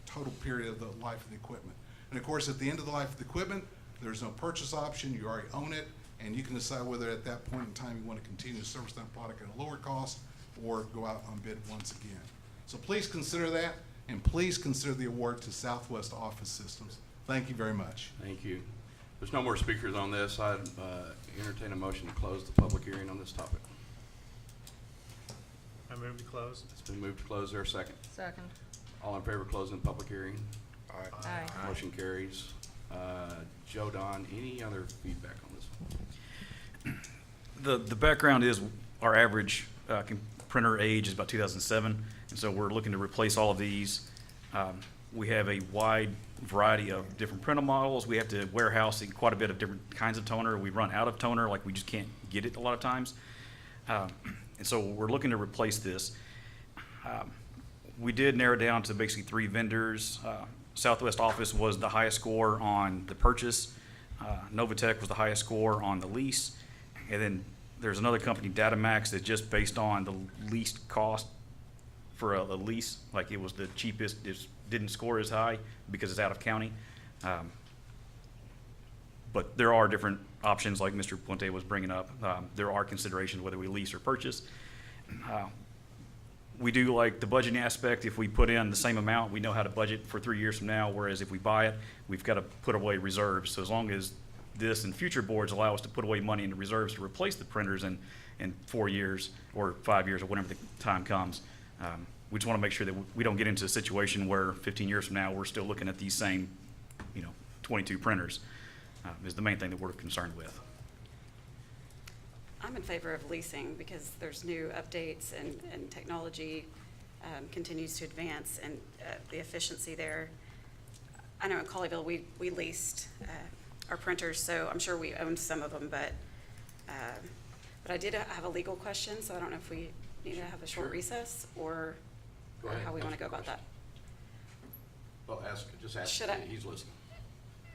total period of the life of the equipment. And of course, at the end of the life of the equipment, there's no purchase option, you already own it, and you can decide whether at that point in time you want to continue to service that product at a lower cost or go out on bid once again. So please consider that, and please consider the award to Southwest Office Systems. Thank you very much. Thank you. There's no more speakers on this. I'd entertain a motion to close the public hearing on this topic. I move to close. It's been moved to close. There a second? Second. All in favor of closing the public hearing? Aye. Motion carries. Joe Don, any other feedback on this one? The background is our average printer age is about 2007, and so we're looking to replace all of these. We have a wide variety of different printer models. We have to warehouse quite a bit of different kinds of toner. We run out of toner, like we just can't get it a lot of times. And so we're looking to replace this. We did narrow down to basically 3 vendors. Southwest Office was the highest score on the purchase. Novatech was the highest score on the lease. And then there's another company, Datamax, that's just based on the least cost for a lease. Like it was the cheapest, it didn't score as high because it's out of county. But there are different options like Mr. Puente was bringing up. There are considerations whether we lease or purchase. We do like the budgeting aspect. If we put in the same amount, we know how to budget for 3 years from now, whereas if we buy it, we've got to put away reserves. So as long as this and future boards allow us to put away money into reserves to replace the printers in 4 years or 5 years or whenever the time comes, we just want to make sure that we don't get into a situation where 15 years from now, we're still looking at these same, 22 printers, is the main thing that we're concerned with. I'm in favor of leasing because there's new updates and technology continues to advance, and the efficiency there. I know in Colleyville we leased our printers, so I'm sure we owned some of them, but I did have a legal question, so I don't know if we need to have a short recess or how we want to go about that. Well, just ask. Should I? He's listening.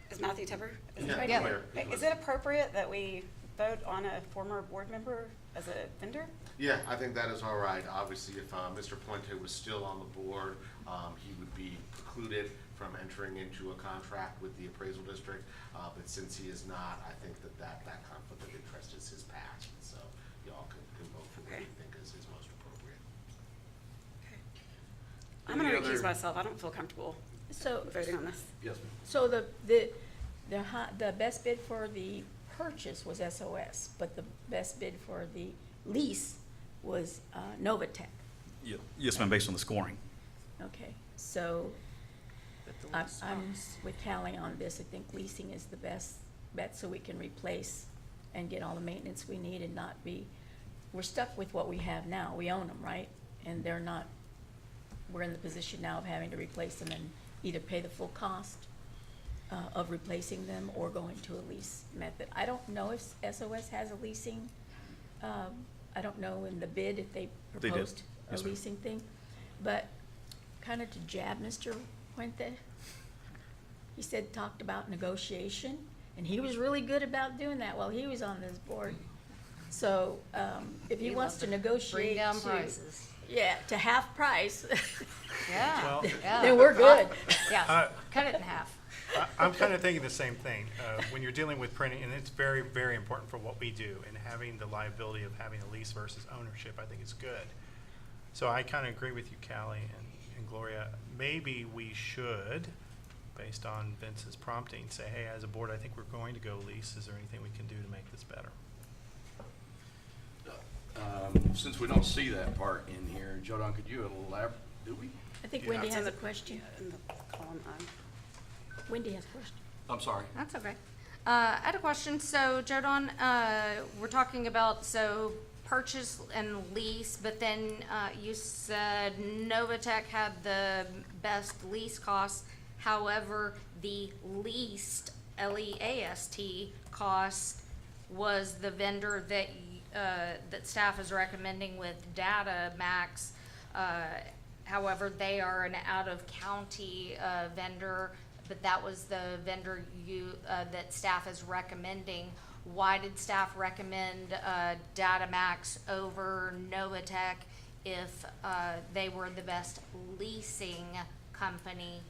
Is Matthew Tepper? Yeah. Is it appropriate that we vote on a former board member as a vendor? Yeah, I think that is all right. Obviously, if Mr. Puente was still on the board, he would be precluded from entering into a contract with the appraisal district. But since he is not, I think that conflict of interest is his past. So y'all can vote for what you think is most appropriate. Okay. I'm going to recuse myself. I don't feel comfortable voting on this. Yes, ma'am. So the best bid for the purchase was SOS, but the best bid for the lease was Novatech. Yeah. Yes, ma'am, based on the scoring. Okay, so I'm with Callie on this. I think leasing is the best bet so we can replace and get all the maintenance we need and not be, we're stuck with what we have now. We own them, right? And they're not, we're in the position now of having to replace them and either pay the full cost of replacing them or going to a lease method. I don't know if SOS has a leasing, I don't know in the bid if they proposed a leasing thing, but kind of to jab Mr. Puente, he talked about negotiation, and he was really good about doing that while he was on this board. So if he wants to negotiate Bring down prices. Yeah, to half price, Yeah. Well, Yeah. then we're good. Yeah, cut it in half. I'm kind of thinking the same thing. When you're dealing with printing, and it's very, very important for what we do, and having the liability of having a lease versus ownership, I think is good. So I kind of agree with you, Callie and Gloria. Maybe we should, based on Vince's prompting, say, hey, as a board, I think we're going to go lease. Is there anything we can do to make this better? Since we don't see that part in here, Joe Don, could you elaborate? Do we? I think Yeah. Wendy It's has in a question. in the column. Wendy has a question. I'm sorry. That's okay. I had a question. So, Jodon, we're talking about, so purchase and lease, but then you said Novatech had the best lease costs. However, the least, L-E-A-S-T, cost was the vendor that that staff is recommending with Data Max. However, they are an out-of-county vendor, but that was the vendor that staff is recommending. Why did staff recommend Data Max over Novatech if they were the best leasing company?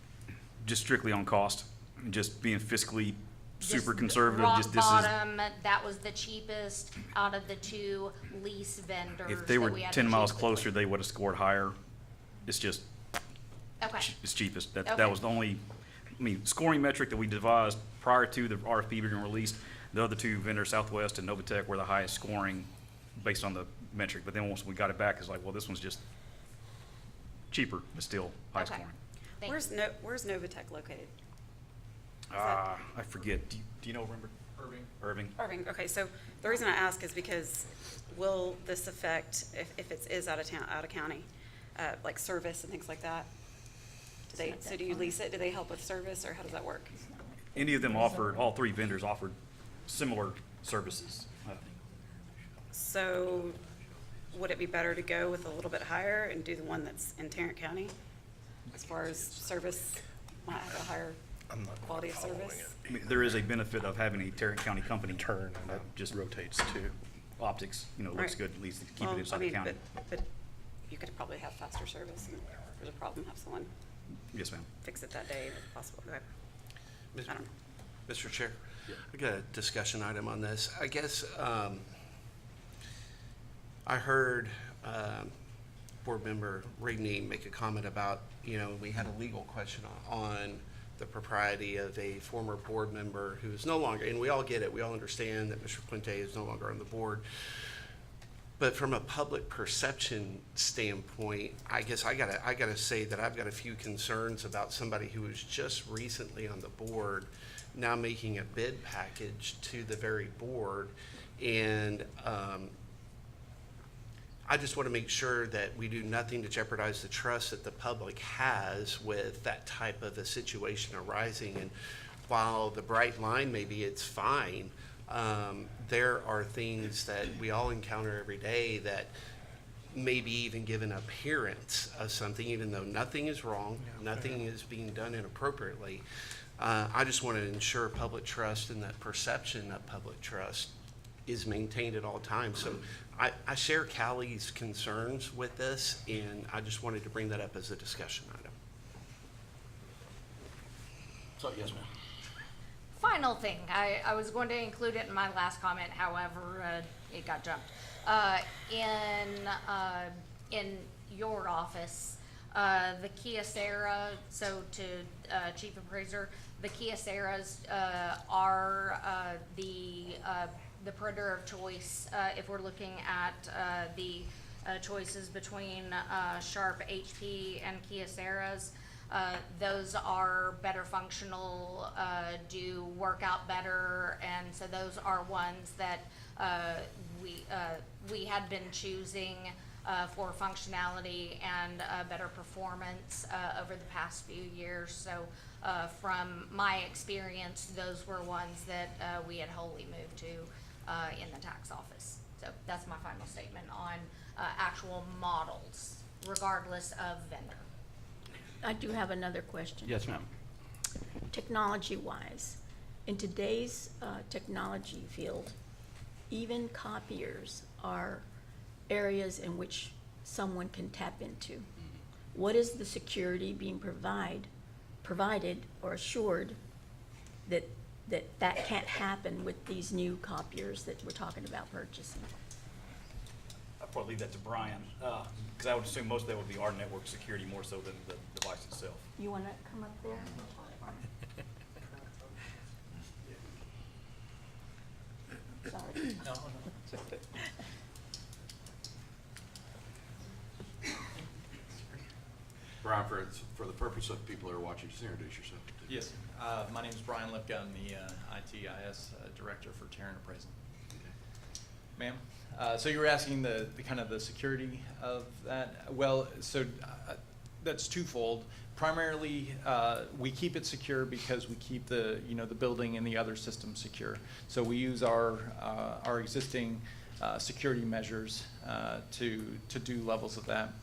Just strictly on cost, just being fiscally super Just conservative. Rock Just this is, bottom, that was the cheapest out of the two lease vendors. if they were that we had 10 to miles choose closer, between. they would have scored higher. It's just, Okay. it's cheapest. That Okay. was the only, I mean, scoring metric that we devised prior to the RFP being released. The other two vendors, Southwest and Novatech, were the highest scoring based on the metric. But then once we got it back, it's like, well, this one's just cheaper, but still high Okay. scoring. Thank Where's you. Where's Novatech located? I forget. Do you know, remember? Irving. Irving, okay, so the reason I ask is because will this affect, if it is out of town, out of county, like service and things like that? So do you lease it? Do they help with service, or how does that work? Any of them offered, all three vendors offered similar services. So would it be better to go with a little bit higher and do the one that's in Tarrant County? As far as service, might have a higher quality of service? I mean, there is a benefit of having a Tarrant County company turn, and that just rotates too. Optics, looks Right. good, at least to keep Well, it inside I mean, the county. But you could probably have faster service, and if there's a problem, have someone Yes, ma'am. fix it that day if possible. Okay. I don't know. Mr. Chair, I got a discussion item on this. I guess, I heard, Board Member Rigney make a comment about, we had a legal question on the propriety of a former board member who's no longer, and we all get it, we all understand that Mr. Puente is no longer on the board. But from a public perception standpoint, I guess I gotta say that I've got a few concerns about somebody who was just recently on the board now making a bid package to the very board. And I just want to make sure that we do nothing to jeopardize the trust that the public has with that type of a situation arising. And while the bright line, maybe it's fine, there are things that we all encounter every day that maybe even give an appearance of something, even though nothing is wrong, nothing is being done inappropriately. I just want to ensure public trust and that perception of public trust is maintained at all times. So I share Callie's concerns with this, and I just wanted to bring that up as a discussion item. So, yes, ma'am. Final thing, I was going to include it in my last comment, however, it got jumped. In your office, the Kyocera, so to Chief Appraiser, the Kyoceras are the printer of choice if we're looking at the choices between Sharp, HP, and Kyoceras. Those are better functional, do work out better, and so those are ones that we had been choosing for functionality and better performance over the past few years. So from my experience, those were ones that we had wholly moved to in the tax office. So that's my final statement on actual models, regardless of vendor. I do have another question. Yes, ma'am. Technology-wise, in today's technology field, even copiers are areas in which someone can tap into. What is the security being provided or assured that can't happen with these new copiers that we're talking about purchasing? I'll probably leave that to Brian, because I would assume most of that would be our network security more so than the device itself. You want to come up there? Sorry. Brian, for the purpose of people who are watching, just introduce yourself. Yes, my name is Brian Lipka. I'm the ITIS Director for Terran Appraisal. Ma'am, so you were asking the kind of the security of that. Well, so that's twofold. Primarily, we keep it secure because we keep the building and the other systems secure. So we use our existing security measures to do levels of that.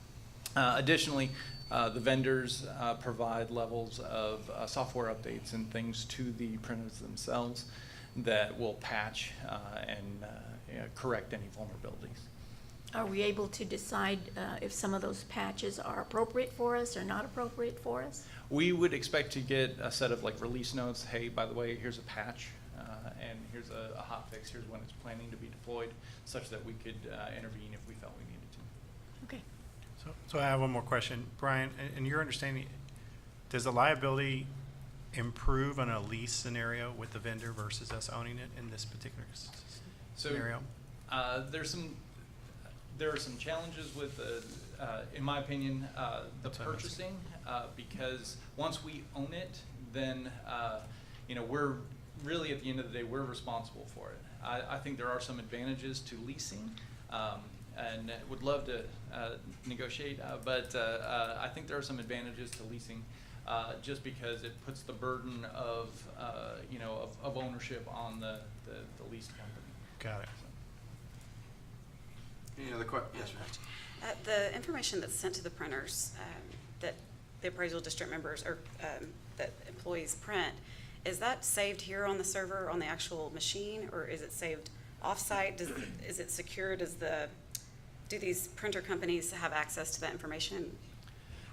Additionally, the vendors provide levels of software updates and things to the printers themselves that will patch and correct any vulnerabilities. Are we able to decide if some of those patches are appropriate for us or not appropriate for us? We would expect to get a set of like release notes. Hey, by the way, here's a patch, and here's a hot fix. Here's when it's planning to be deployed, such that we could intervene if we felt we needed to. Okay. So I have one more question. Brian, in your understanding, does the liability improve on a lease scenario with the vendor versus us owning it in this particular scenario? There are some challenges with, in my opinion, the purchasing, because once we own it, then we're really, at the end of the day, we're responsible for it. I think there are some advantages to leasing, and would love to negotiate, but I think there are some advantages to leasing, just because it puts the burden of ownership on the leased company. Got it. Any other questions? Yes, ma'am. The information that's sent to the printers that the appraisal district members or that employees print, is that saved here on the server on the actual machine, or is it saved off-site? Is it secure? Do these printer companies have access to that information?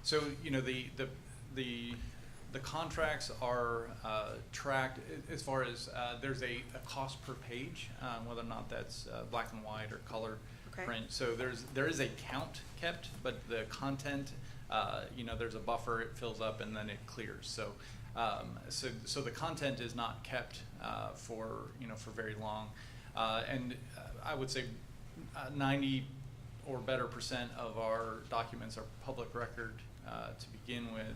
So the contracts are tracked as far as there's a cost per page, whether or not that's black and white or color. Okay. Print. So there is a count kept, but the content, there's a buffer, it fills up and then it clears. So so the content is not kept for very long, and I would say 90 or better % of our documents are public record to begin with.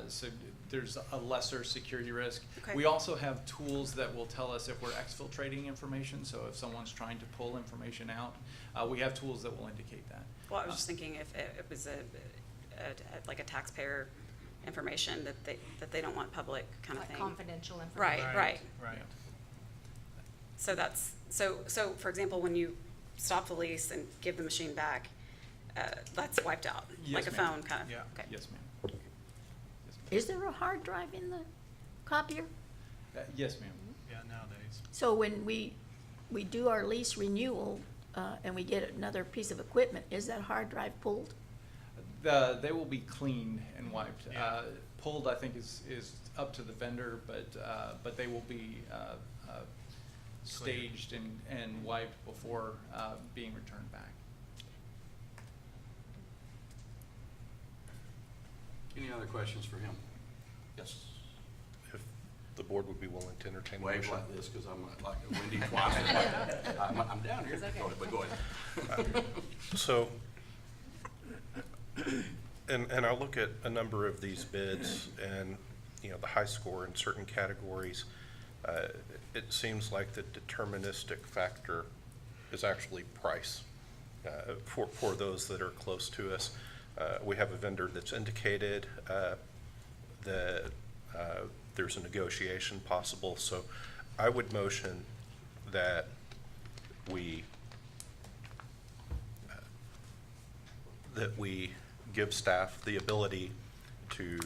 So there's a lesser security risk. Okay. We also have tools that will tell us if we're exfiltrating information. So if someone's trying to pull information out, we have tools that will indicate that. Well, I was just thinking if it was like a taxpayer information that they don't want public kind of Like thing. confidential information. Right. Right. So that's so for example, when you stop the lease and give the machine back, that's wiped out, Yes, like a ma'am. phone kind of. Yeah. Okay. Yes, ma'am. Is there a hard drive in the copier? Yes, ma'am. Yeah, nowadays. So when we do our lease renewal and we get another piece of equipment, is that hard drive pulled? They will be cleaned and wiped. Yeah. Pulled, I think, is up to the vendor, but they will be staged and wiped before being returned back. Any other questions for him? Yes. If the board would be willing to entertain a Wave motion. like this, because I'm like a windy twice. I'm down here. Go ahead, but go ahead. So, and I look at a number of these bids and, the high score in certain categories. It seems like the deterministic factor is actually price for those that are close to us. We have a vendor that's indicated that there's a negotiation possible. So I would motion that we give staff the ability to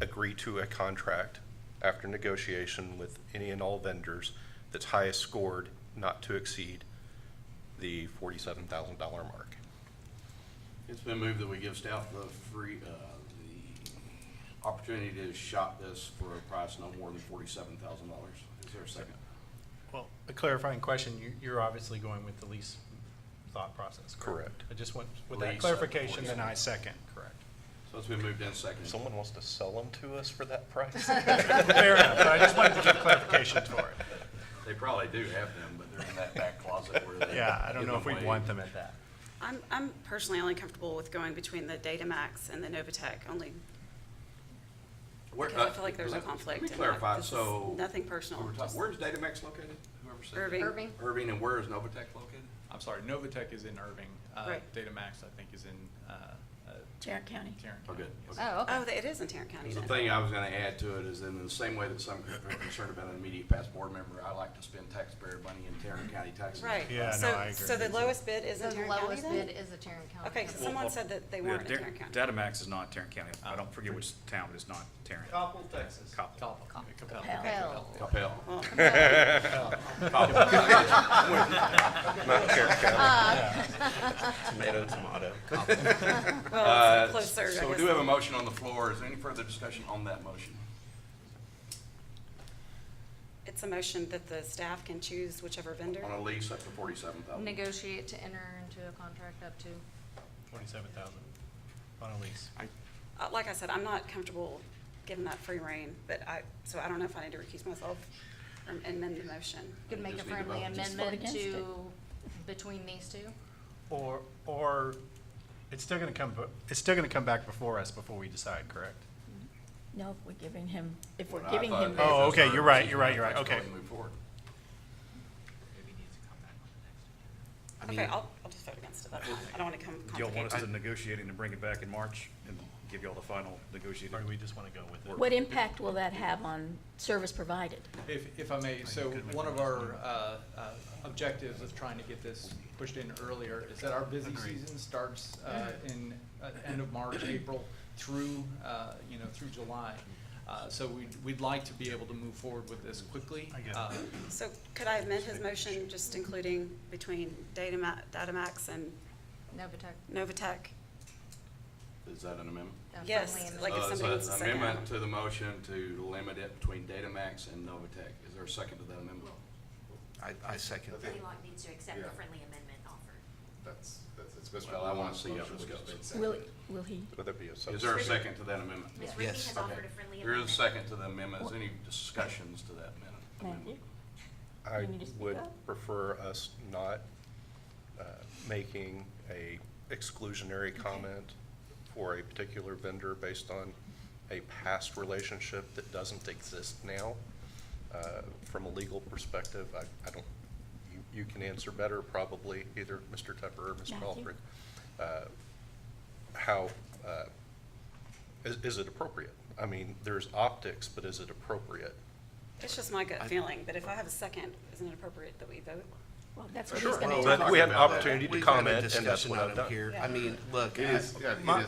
agree to a contract after negotiation with any and all vendors that's highest scored, not to exceed the $47,000 mark. It's been moved that we give staff the opportunity to shop this for a price no more than $47,000. Is there a second? Well, a clarifying question, you're obviously going with the lease thought process, correct? Correct. I just want, with Lease that at clarification, then I 47. second, correct. So it's been moved in second. Someone wants to sell them to us for that price? Fair enough, but I just wanted to give clarification for it. They probably do have them, but they're in that back closet where they. Yeah, I don't give know if them we'd away. want them at that. I'm personally only comfortable with going between the Datamax and the Novatech, only because I feel like there's a conflict. Let me in that. clarify, This is so. nothing personal. just- Where's Datamax located? Whoever said that. Irving. Irving? Irving, and where is Novatech located? I'm sorry, Novatech is in Irving. Right. Datamax, I think, is in Tarrant County. Tarrant Oh, County. good. yes. Okay. Oh, okay. Oh, it is in Tarrant County The then. thing I was gonna add to it is in the same way that some are concerned about an immediate past board member, I like to spend taxpayer money in Tarrant County taxes. Right. Yeah, no, So- I agree. So the lowest bid is in The Tarrant County lowest then? bid is a Tarrant County. Okay, so someone said that they weren't in Tarrant County. Datamax is not Tarrant County. I don't forget which town, but it's not Tarrant. Coppell, Texas. Coppell. Capel. Capel. Capel. Well, Not Tarrant County. Tomato, tomato. Well, it's closer, I So we guess. do have a motion on the floor. Is there any further discussion on that motion? It's a motion that the staff can choose whichever vendor. On a lease up to $47,000. Negotiate to enter into a contract up to. 27,000 on a lease. Like I said, I'm not comfortable giving that free rein, but so I don't know if I need to recuse myself or amend the motion. Could make a Just need to friendly vote. Just vote amendment against it. to, between these two. Or it's still gonna come back before us before we decide, correct? No, if we're giving him, What I thought him. that Oh, was okay, our you're right, decision. you're right, you're right, Let's go okay. ahead and move forward. Okay, I'll just vote against it. That's fine. I don't want to come Do y'all want us complicate. to negotiate and bring it back in March and give y'all the final negotiated? Or do we just wanna go with it? What impact will that have on service provided? If I may, so one of our objectives of trying to get this pushed in earlier is that our busy season starts in end of March, April, through, through July. So we'd like to be able to move forward with this quickly. I get it. So could I amend his motion, just including between Datamax and Novatech. Novatech? Is that an amendment? a Yes, friendly amendment. like if So somebody wants it's to an second amendment that. to the motion to limit it between Datamax and Novatech. Is there a second to that amendment? I second that. Locke needs to accept the friendly amendment offered. That's Mr. Well, I wanna Long's see how motion, this which has goes. been Will, seconded. will he? Would there be a Is there a substitute? second to that amendment? Ms. Rigby Yes. has Okay. offered a friendly There amendment. is a second to the amendment. Is any discussions to that Matthew? amendment? I You need to speak would up. prefer us not making a exclusionary comment for a particular vendor based on a past relationship that doesn't exist now. From a legal perspective, I don't, you can answer better probably, either Mr. Tupper or Mr. Matthew? Alfred. How, is it appropriate? I mean, there's optics, but is it appropriate? It's just my gut feeling, but if I have a second, isn't it appropriate that we vote? Well, that's what Sure. he's gonna Well, do. then we had an About that. opportunity to We've had a comment, and that's discussion what I've item done. here. I mean, look, It is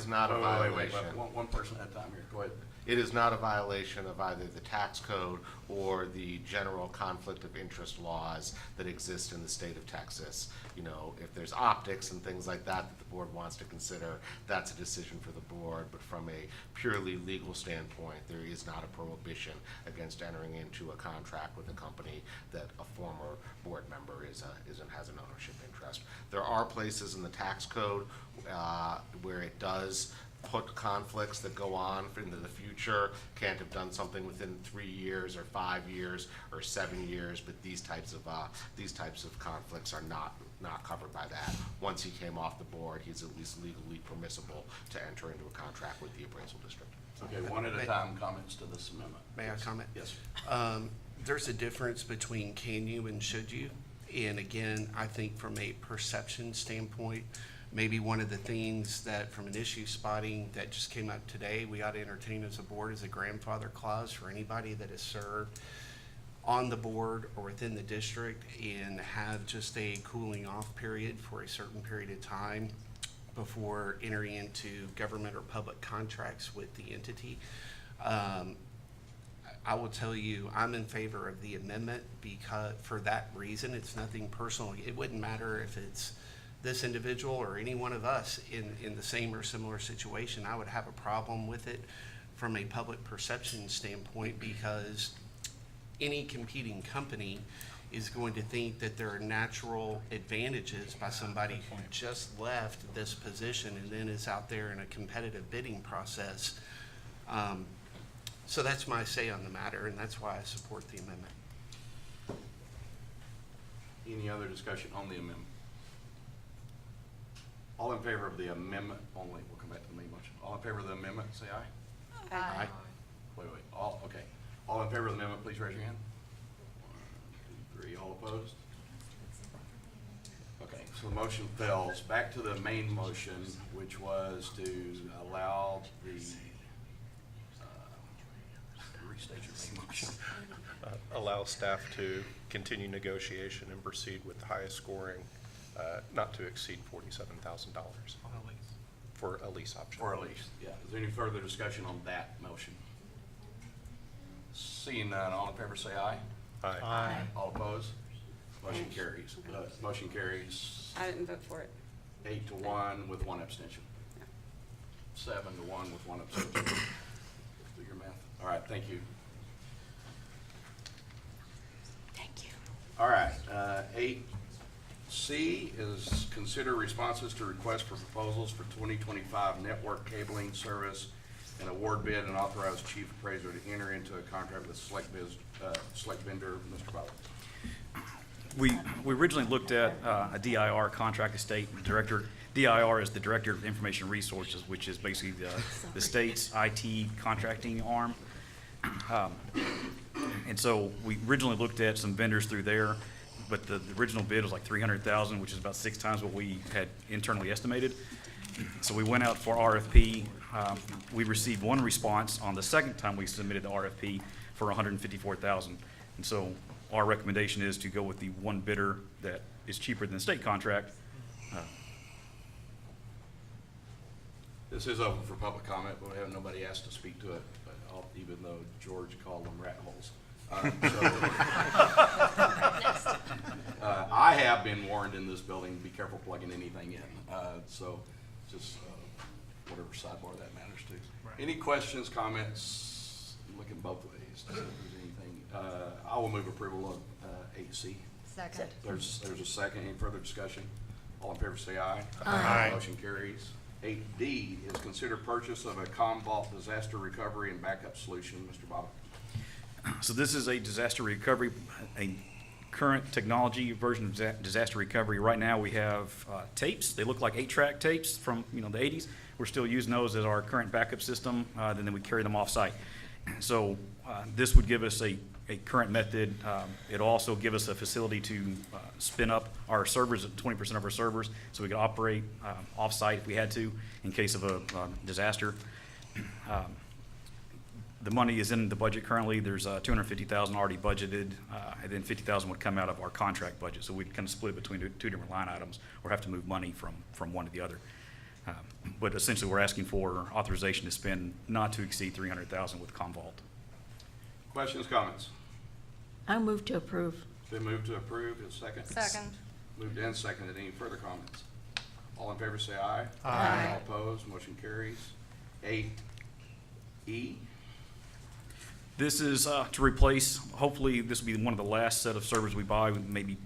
not a Wait, violation. One person at a time here. Go ahead. It is not a violation of either the tax code or the general conflict of interest laws that exist in the state of Texas. You know, if there's optics and things like that that the board wants to consider, that's a decision for the board. But from a purely legal standpoint, there is not a prohibition against entering into a contract with a company that a former board member has an ownership interest. There are places in the tax code where it does put conflicts that go on into the future, can't have done something within 3 years or 5 years or 7 years, but these types of conflicts are not covered by that. Once he came off the board, he's at least legally permissible to enter into a contract with the appraisal district. Okay, one at a time, comments to this amendment. may I comment? Yes. There's a difference between can you and should you. And again, I think from a perception standpoint, maybe one of the things that from an issue spotting that just came up today, we ought to entertain as a board is a grandfather clause for anybody that has served on the board or within the district and have just a cooling off period for a certain period of time before entering into government or public contracts with the entity. I will tell you, I'm in favor of the amendment because for that reason, it's nothing personal. It wouldn't matter if it's this individual or any one of us in the same or similar situation. I would have a problem with it from a public perception standpoint because any competing company is going to think that there are natural advantages by somebody who just left this position and then is out there in a competitive bidding process. So that's my say on the matter, and that's why I support the amendment. Any other discussion on the amendment? All in favor of the amendment only, we'll come back to the main motion. All in favor of the amendment, say aye. Aye. Wait, okay. All in favor of the amendment, please raise your hand. 1, 2, 3, all opposed? Okay, so the motion fails. Back to the main motion, which was to allow the, restate your main motion. Allow staff to continue negotiation and proceed with the highest scoring, not to exceed $47,000 for a lease option. For a lease, yeah. Is there any further discussion on that motion? Seeing none, all in favor say aye. Aye. Aye. All opposed? Motion carries. Motion carries I didn't vote for it. 8-1 with 1 abstention. 7-1 with 1 abstention. Do your math. All right, thank you. Thank you. All right, 8C is consider responses to requests for proposals for 2025 network cabling service and award bid and authorize chief appraiser to enter into a contract with select vendor, Mr. Butler. We originally looked at a DIR contract estate director. DIR is the Director of Information Resources, which is basically the state's IT contracting arm. And so we originally looked at some vendors through there, but the original bid was like $300,000, which is about 6 times what we had internally estimated. So we went out for RFP. We received 1 response on the second time we submitted the RFP for $154,000. And so our recommendation is to go with the 1 bidder that is cheaper than the state contract. This is open for public comment, but we have nobody asked to speak to it, but even though George called them rat holes. I have been warned in this building, be careful plugging anything in. So just whatever sidebar that matters to. Right. Any questions, comments? Looking both ways to see if there's anything. I will move approval of 8C. Second. There's a second. Any further discussion? All in favor say aye. Aye. Motion carries. 8D is consider purchase of a Commvault disaster recovery and backup solution. Mr. Bob. So this is a disaster recovery, a current technology version of disaster recovery. Right now we have tapes. They look like 8-track tapes from the 80s. We're still using those as our current backup system, then we carry them off-site. So this would give us a current method. It'll also give us a facility to spin up our servers, 20% of our servers, so we could operate off-site if we had to in case of a disaster. The money is in the budget currently. There's $250,000 already budgeted, and then $50,000 would come out of our contract budget. So we'd kind of split between 2 different line items, or have to move money from one to the other. But essentially, we're asking for authorization to spend not to exceed $300,000 with Commvault. Questions, comments? I move to approve. Been moved to approve. Is second? Second. Moved and seconded. Any further comments? All in favor say aye. Aye. All opposed, motion carries. 8E. This is to replace, hopefully this will be one of the last set of servers we buy, maybe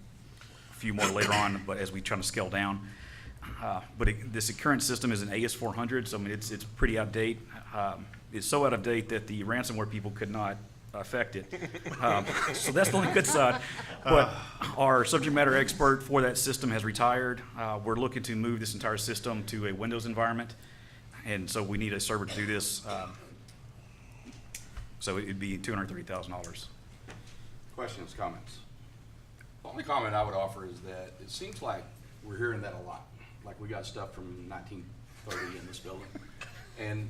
a few more later on, but as we try to scale down. But this current system is an AS400, so I mean it's pretty out of date. It's so out of date that the ransomware people could not affect it. So that's the only good side. But our subject matter expert for that system has retired. We're looking to move this entire system to a Windows environment, and so we need a server to do this. So it'd be $230,000. Questions, comments? The only comment I would offer is that it seems like we're hearing that a lot. Like we got stuff from 1930 in this building. And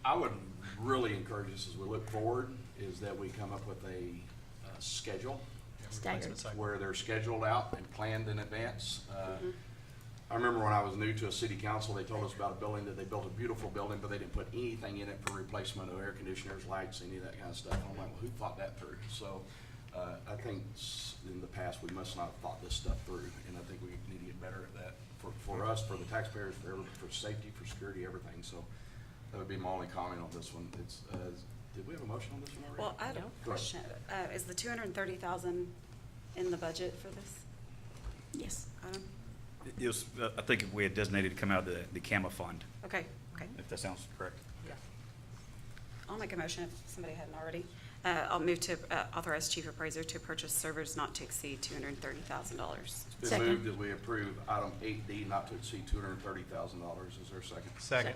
I would really encourage us as we look forward is that we come up with a schedule Staggered. where they're scheduled out and planned in advance. I remember when I was new to a city council, they told us about a building that they built a beautiful building, but they didn't put anything in it for replacement of air conditioners, lights, any of that kind of stuff. And I'm like, well, who thought that through? So I think in the past, we must not have thought this stuff through, and I think we need to get better at that for us, for the taxpayers, for safety, for security, everything. So that would be my only comment on this one. It's, did we have a motion on this one already? Well, I have a question. Is the $230,000 in the budget for this Yes. item? It was, I think we had designated to come out of the CAMA fund, Okay, okay. if that sounds correct. Yeah. I'll make a motion if somebody hadn't already. I'll move to authorize chief appraiser to purchase servers not to exceed $230,000. It's been moved that we approve item 8D not to exceed $230,000. Is there a second? Second.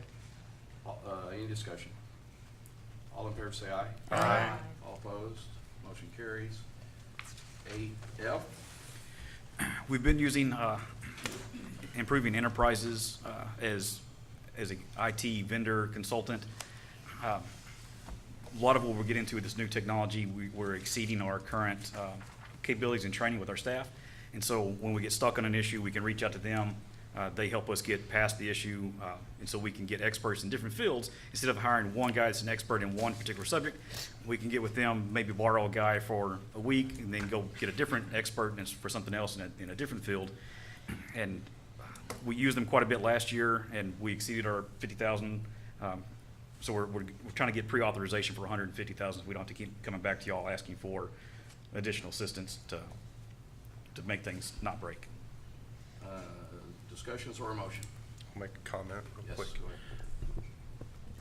Any discussion? All in favor say aye. Aye. All opposed? Motion carries. 8F. We've been using Improving Enterprises as an IT vendor consultant. A lot of what we're getting into with this new technology, we're exceeding our current capabilities and training with our staff. And so when we get stuck on an issue, we can reach out to them. They help us get past the issue, and so we can get experts in different fields. Instead of hiring one guy that's an expert in one particular subject, we can get with them, maybe borrow a guy for a week, and then go get a different expert for something else in a different field. And we used them quite a bit last year, and we exceeded our 50,000. So we're trying to get pre-authorization for 150,000. So we don't have to keep coming back to y'all asking for additional assistance to make things not break. Discussions or a motion? I'll make a comment real Yes, quick. go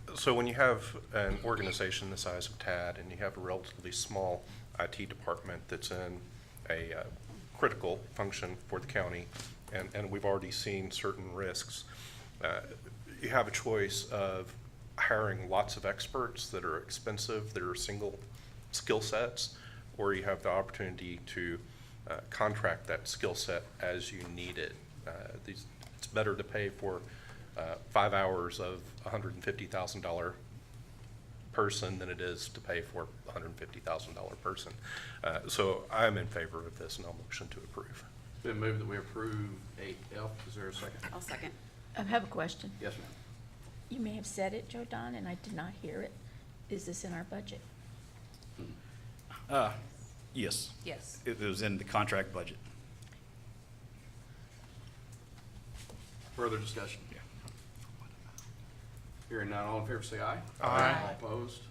ahead. So when you have an organization the size of TAD and you have a relatively small IT department that's in a critical function for the county, and we've already seen certain risks, you have a choice of hiring lots of experts that are expensive, that are single skill sets, or you have the opportunity to contract that skill set as you need it. It's better to pay for 5 hours of $150,000 person than it is to pay for a $150,000 person. So I'm in favor of this, and I'll motion to approve. It's been moved that we approve 8F. Is there a second? I'll second. I have a question. Yes, ma'am. You may have said it, Joe Don, and I did not hear it. Is this in our budget? Yes. Yes. It was in the contract budget. Further discussion? Yeah. Hearing none, all in favor say aye. Aye. All opposed?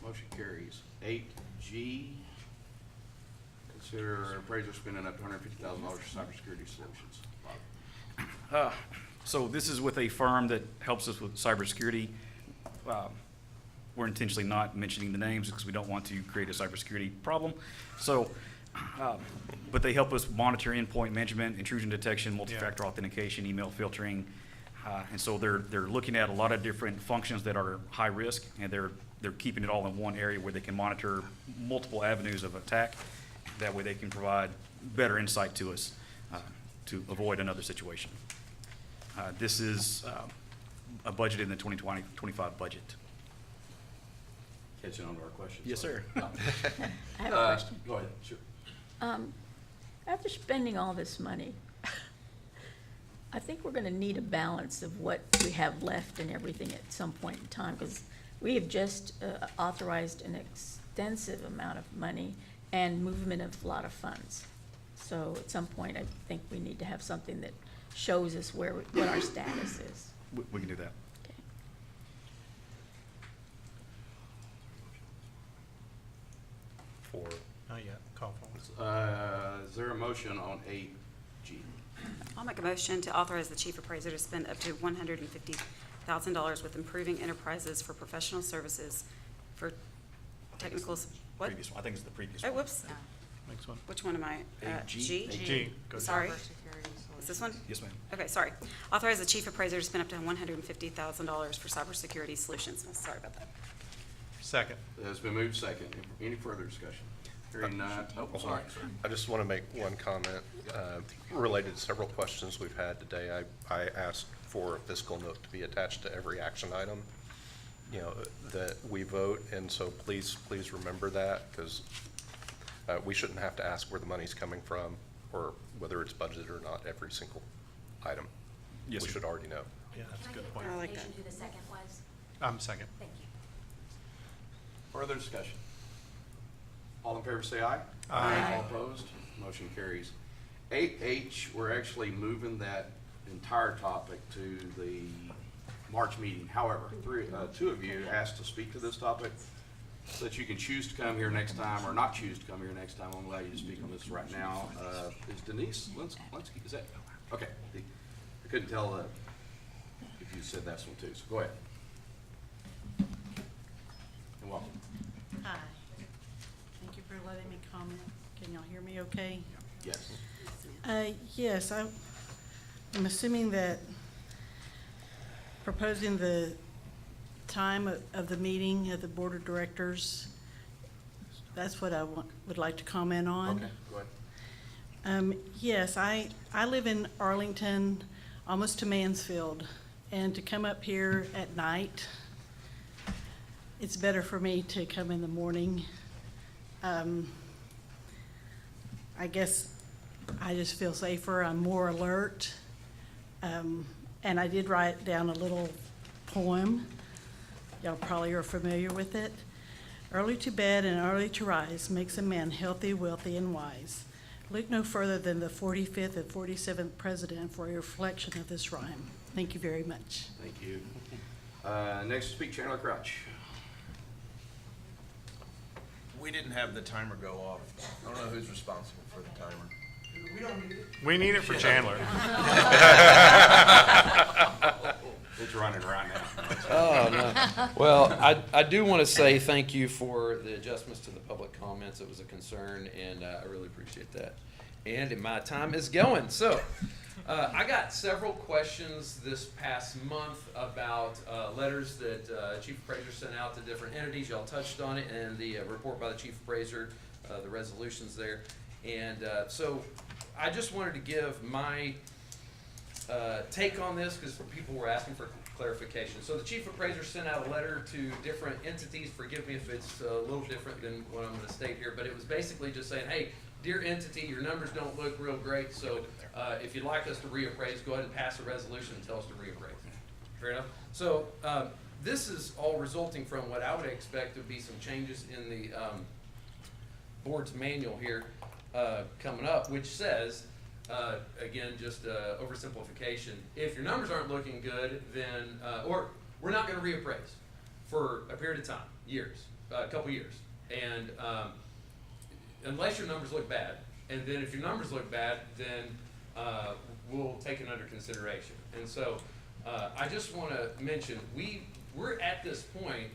Motion carries. 8G, consider appraiser spending up to $150,000 for cybersecurity solutions. Bob? So this is with a firm that helps us with cybersecurity. We're intentionally not mentioning the names because we don't want to create a cybersecurity problem. So, but they help us monitor endpoint management, intrusion detection, multi-factor authentication, email filtering. And so they're looking at a lot of different functions that are high risk, and they're keeping it all in one area where they can monitor multiple avenues of attack. That way they can provide better insight to us to avoid another situation. This is a budget in the 2020-25 budget. Catching on to our questions. Yes, sir. I have a question. Go ahead, sure. After spending all this money, I think we're gonna need a balance of what we have left and everything at some point in time, because we have just authorized an extensive amount of money and movement of a lot of funds. So at some point, I think we need to have something that shows us what our status is. We can do that. Okay. For Not yet. Call for it. Is there a motion on 8G? I'll make a motion to authorize the chief appraiser to spend up to $150,000 with Improving Enterprises for professional services for technical, what? Previous one. I think it's the previous Oh, one. whoops. Next one. Which one am I? 8G. G? G. Go to- Sorry. Cybersecurity Is this one? Yes, ma'am. Okay, sorry. Authorize the chief appraiser to spend up to $150,000 for cybersecurity solutions. Sorry about that. Second. It's been moved second. Any further discussion? Hearing none. Oh, sorry. I just want to make one comment related to several questions we've had today. I asked for a fiscal note to be attached to every action item, that we vote, and so please remember that, because we shouldn't have to ask where the money's coming from or whether it's budgeted or not every single item. Yes, We sir. should already know. Yeah, that's a good point. I like Clarification that. who the second was? Second. Thank you. Further discussion? All in favor say aye. Aye. All opposed? Motion carries. 8H, we're actually moving that entire topic to the March meeting. However, two of you asked to speak to this topic, so that you can choose to come here next time or not choose to come here next time. I'm gonna allow you to speak on this right now. Is Denise Linsky, is that, okay. I couldn't tell if you said that's one too, so go ahead. And welcome. Hi. for letting me comment. Can y'all hear me okay? Yes. Yes, I'm assuming that proposing the time of the meeting of the Board of Directors, that's what I would like to comment on. Okay, go ahead. Yes, I live in Arlington, almost to Mansfield, and to come up here at night, it's better for me to come in the morning. I guess I just feel safer, I'm more alert. And I did write down a little poem. Y'all probably are familiar with it. Early to bed and early to rise makes a man healthy, wealthy, and wise. Look no further than the 45th and 47th president for a reflection of this rhyme. Thank you very much. Thank you. Next to speak, Chandler Crouch. We didn't have the timer go off. I don't know who's responsible for the timer. We don't need it. We need it for Chandler. It's running right now. Oh, no. Well, I do want to say thank you for the adjustments to the public comments. It was a concern, and I really appreciate that. And my time is going. So I got several questions this past month about letters that Chief Appraiser sent out to different entities. Y'all touched on it, and the report by the Chief Appraiser, the resolutions there. And so I just wanted to give my take on this because people were asking for clarification. So the Chief Appraiser sent out a letter to different entities. Forgive me if it's a little different than what I'm going to state here, but it was basically just saying, hey, dear entity, your numbers don't look real great, so if you'd like us to reappraise, go ahead and pass a resolution and tell us to reappraise. Fair enough? So this is all resulting from what I would expect to be some changes in the board's manual here coming up, which says, again, just oversimplification, if your numbers aren't looking good, then, or we're not going to reappraise for a period of time, years, a couple years. And unless your numbers look bad, and then if your numbers look bad, then we'll take it under consideration. And so I just want to mention, we're at this point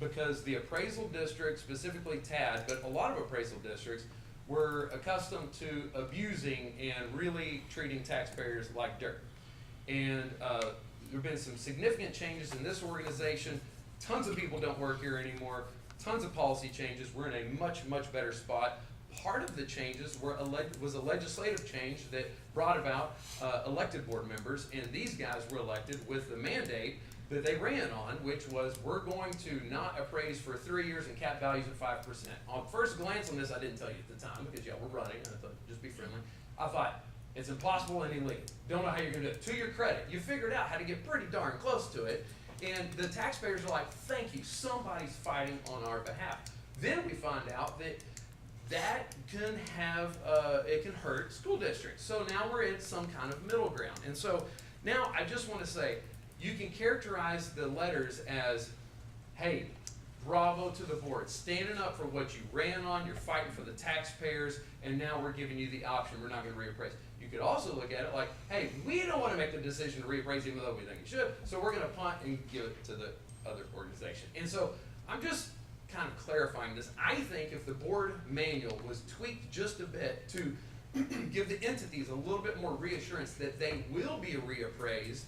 because the appraisal district, specifically TAD, but a lot of appraisal districts, were accustomed to abusing and really treating taxpayers like dirt. And there have been some significant changes in this organization. Tons of people don't work here anymore. Tons of policy changes. We're in a much, much better spot. Part of the changes was a legislative change that brought about elected board members, and these guys were elected with the mandate that they ran on, which was we're going to not appraise for 3 years and cap values at 5%. On first glance on this, I didn't tell you at the time because yeah, we're running, and I thought just be friendly. I thought it's impossible and illegal. Don't know how you're gonna do it. To your credit, you figured out how to get pretty darn close to it, and the taxpayers are like, thank you, somebody's fighting on our behalf. Then we find out that can have, it can hurt school districts. So now we're in some kind of middle ground. And so now I just want to say, you can characterize the letters as, hey, bravo to the board, standing up for what you ran on, you're fighting for the taxpayers, and now we're giving you the option, we're not going to reappraise. You could also look at it like, hey, we don't want to make the decision to reappraise even though we think it should, so we're going to punt and give it to the other organization. And so I'm just kind of clarifying this. I think if the board manual was tweaked just a bit to give the entities a little bit more reassurance that they will be reappraised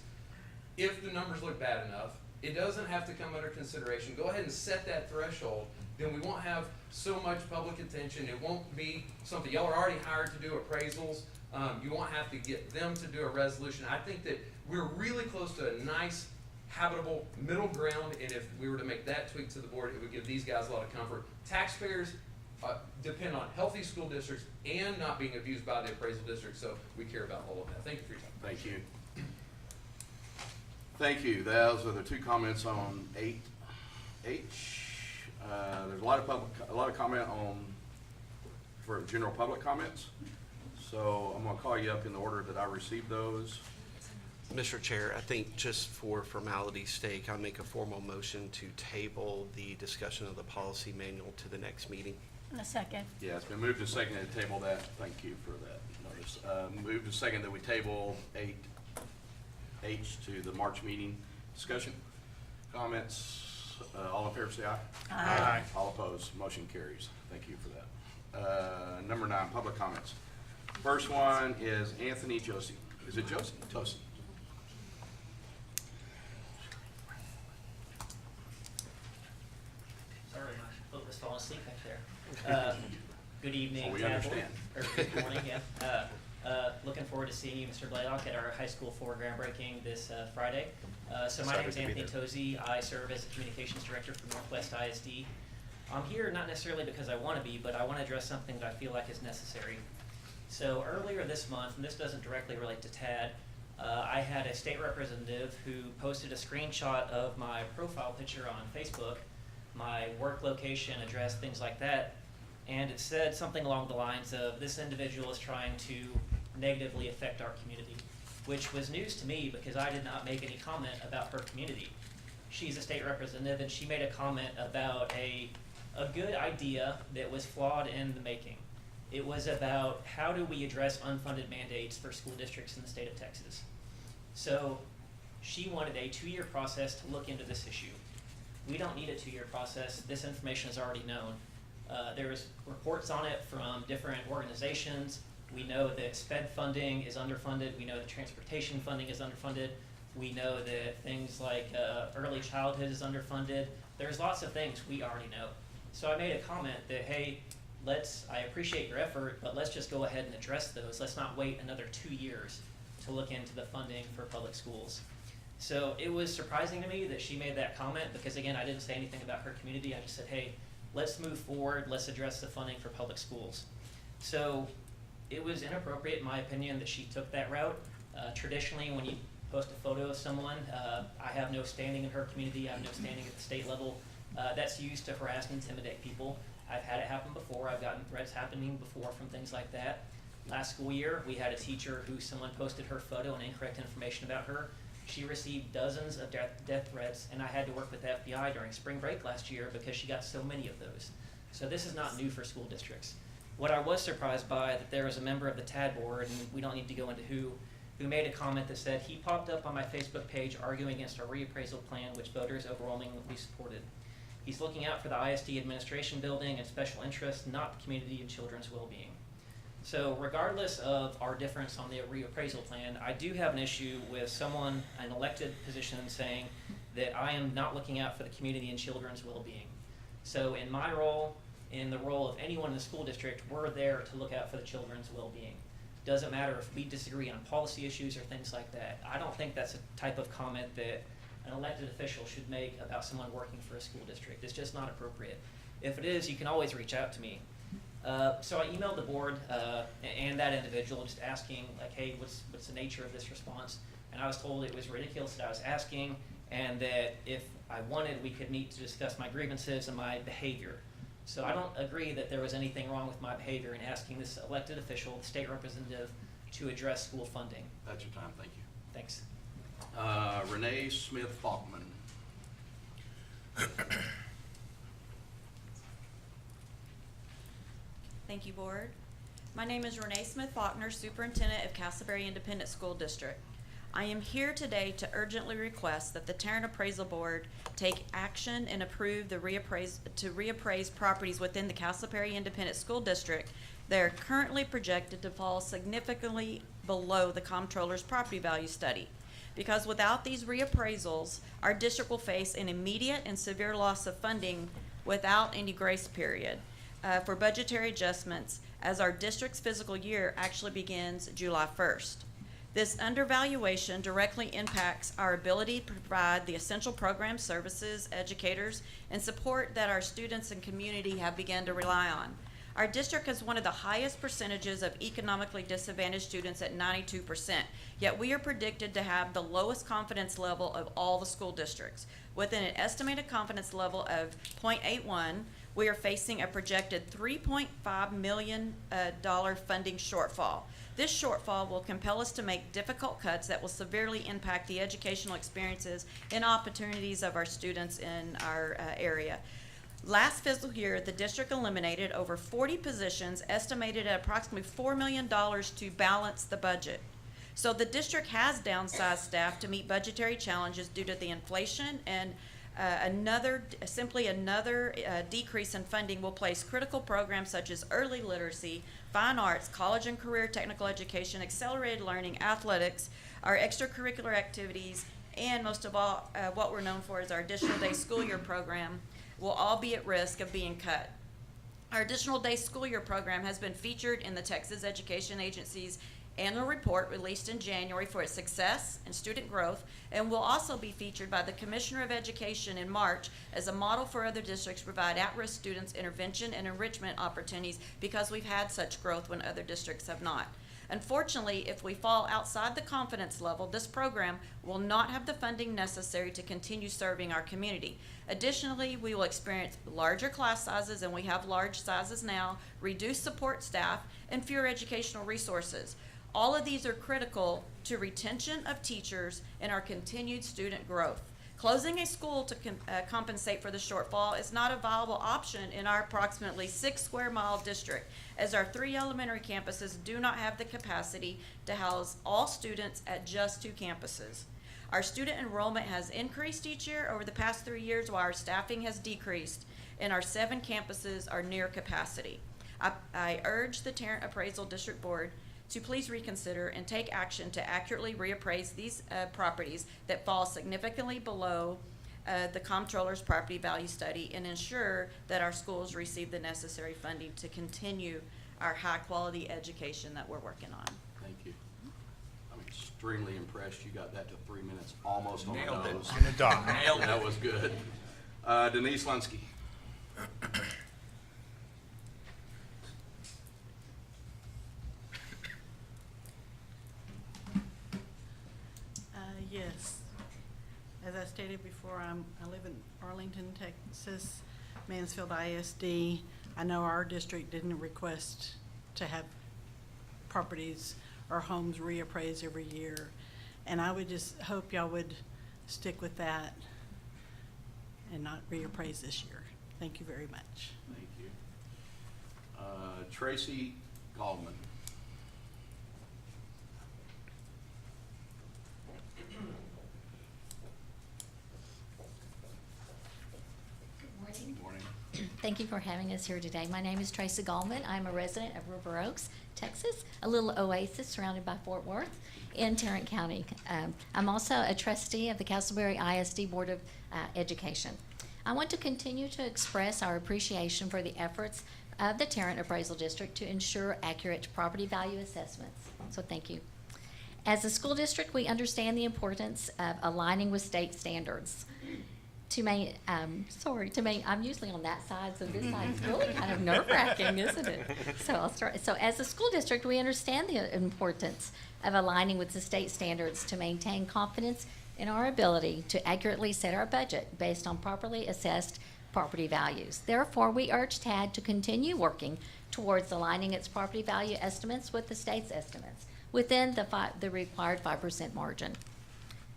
if the numbers look bad enough, it doesn't have to come under consideration. Go ahead and set that threshold. Then we won't have so much public attention. It won't be something, y'all are already hired to do appraisals. You won't have to get them to do a resolution. I think that we're really close to a nice, habitable middle ground, and if we were to make that tweak to the board, it would give these guys a lot of comfort. Taxpayers depend on healthy school districts and not being abused by the appraisal district, so we care about all of that. Thank you for your time. Thank you. Thank you. Those are the two comments on 8H. There's a lot of comment for general public comments. So I'm going to call you up in the order that I received those. Mr. Chair, I think just for formality's sake, I'll make a formal motion to table the discussion of the policy manual to the next meeting. A second. Yeah, it's been moved to second to table that. Thank you for that notice. Moved to second that we table 8H to the March meeting. Discussion, comments, all in favor say aye. Aye. All opposed, motion carries. Thank you for that. Number 9, public comments. First one is Anthony Josie. Is it Josie? Tosie. Sorry, my foot was falling asleep back there. Good evening. Oh, we Tad understand. Board, or good morning, yeah. Looking forward to seeing you, Mr. Blaylock, at our high school floor groundbreaking this Friday. So my name is Excited to be Anthony Tosie. I serve as a communications director for Northwest ISD. I'm here not necessarily because I want to be, but I want to address something that I feel like is necessary. So earlier this month, and this doesn't directly relate to TAD, I had a state representative who posted a screenshot of my profile picture on Facebook, my work location, address, things like that, and it said something along the lines of, this individual is trying to negatively affect our community, which was news to me because I did not make any comment about her community. She's a state representative, and she made a comment about a good idea that was flawed in the making. It was about how do we address unfunded mandates for school districts in the state of Texas. So she wanted a 2-year process to look into this issue. We don't need a 2-year process. This information is already known. There's reports on it from different organizations. We know that SPED funding is underfunded. We know that transportation funding is underfunded. We know that things like early childhood is underfunded. There's lots of things we already know. So I made a comment that, hey, I appreciate your effort, but let's just go ahead and address those. Let's not wait another 2 years to look into the funding for public schools. So it was surprising to me that she made that comment because, again, I didn't say anything about her community. I just said, hey, let's move forward. Let's address the funding for public schools. So it was inappropriate, in my opinion, that she took that route. Traditionally, when you post a photo of someone, I have no standing in her community. I have no standing at the state level. That's used to harass and intimidate people. I've had it happen before. I've gotten threats happening before from things like that. Last school year, we had a teacher who someone posted her photo and incorrect information about her. She received dozens of death threats, and I had to work with the FBI during spring break last year because she got so many of those. So this is not new for school districts. What I was surprised by, that there was a member of the TAD board, and we don't need to go into who made a comment that said he popped up on my Facebook page arguing against our reappraisal plan, which voters overwhelmingly supported. He's looking out for the ISD administration building and special interests, not the community and children's well-being. So regardless of our difference on the reappraisal plan, I do have an issue with someone, an elected position, saying that I am not looking out for the community and children's well-being. So in my role, in the role of anyone in the school district, we're there to look out for the children's well-being. Doesn't matter if we disagree on policy issues or things like that. I don't think that's a type of comment that an elected official should make about someone working for a school district. It's just not appropriate. If it is, you can always reach out to me. So I emailed the board and that individual just asking, like, hey, what's the nature of this response? And I was told it was ridiculous that I was asking, and that if I wanted, we could meet to discuss my grievances and my behavior. So I don't agree that there was anything wrong with my behavior in asking this elected official, the state representative, to address school funding. That's your time. Thank you. Thanks. Renee Smith Faulkman. Thank you, Board. My name is Renee Smith Faulkner, Superintendent of Castleberry Independent School District. I am here today to urgently request that the Tarrant Appraisal Board take action and approve to reappraise properties within the Castleberry Independent School District that are currently projected to fall significantly below the comptroller's property value study. Because without these reappraisals, our district will face an immediate and severe loss of funding without any grace period for budgetary adjustments, as our district's fiscal year actually begins July 1st. This undervaluation directly impacts our ability to provide the essential program services, educators, and support that our students and community have begun to rely on. Our district has one of the highest percentages of economically disadvantaged students at 92%, yet we are predicted to have the lowest confidence level of all the school districts. With an estimated confidence level of 0.81, we are facing a projected $3.5 million funding shortfall. This shortfall will compel us to make difficult cuts that will severely impact the educational experiences and opportunities of our students in our area. Last fiscal year, the district eliminated over 40 positions, estimated at approximately $4 million to balance the budget. So the district has downsized staff to meet budgetary challenges due to the inflation and Simply another decrease in funding will place critical programs such as early literacy, fine arts, college and career technical education, accelerated learning, athletics, our extracurricular activities, and most of all, what we're known for is our additional day school year program, will all be at risk of being cut. Our additional day school year program has been featured in the Texas Education Agency's annual report released in January for its success and student growth, and will also be featured by the Commissioner of Education in March as a model for other districts to provide at-risk students intervention and enrichment opportunities, because we've had such growth when other districts have not. Unfortunately, if we fall outside the confidence level, this program will not have the funding necessary to continue serving our community. Additionally, we will experience larger class sizes, and we have large sizes now, reduced support staff, and fewer educational resources. All of these are critical to retention of teachers and our continued student growth. Closing a school to compensate for the shortfall is not a viable option in our approximately 6 square mile district, as our 3 elementary campuses do not have the capacity to house all students at just 2 campuses. Our student enrollment has increased each year over the past 3 years, while our staffing has decreased, and our 7 campuses are near capacity. I urge the Tarrant Appraisal District Board to please reconsider and take action to accurately reappraise these properties that fall significantly below the comptroller's property value study, and ensure that our schools receive the necessary funding to continue our high-quality education that we're working on. Thank you. I'm extremely impressed you got that to 3 minutes, almost on the Nailed it. nose. In the dot. Nailed it. That was good. Denise Lunsky. Yes. As I stated before, I live in Arlington, Texas, Mansfield ISD. I know our district didn't request to have properties or homes reappraised every year. And I would just hope y'all would stick with that and not reappraise this year. Thank you very much. Thank you. Tracy Goldman. Good Morning. Thank you for having us here today. My name is Tracy Gallman. I'm a resident of River Oaks, Texas, a little oasis surrounded by Fort Worth in Tarrant County. I'm also a trustee of the Castleberry ISD Board of Education. I want to continue to express our appreciation for the efforts of the Tarrant Appraisal District to ensure accurate property value assessments. So thank you. As a school district, we understand the importance of aligning with state standards. I'm usually on that side, so this side's really kind of nerve-wracking, isn't it? So I'll start. So as a school district, we understand the importance of aligning with the state standards to maintain confidence in our ability to accurately set our budget based on properly assessed property values. Therefore, we urge TAD to continue working towards aligning its property value estimates with the state's estimates within the required 5% margin.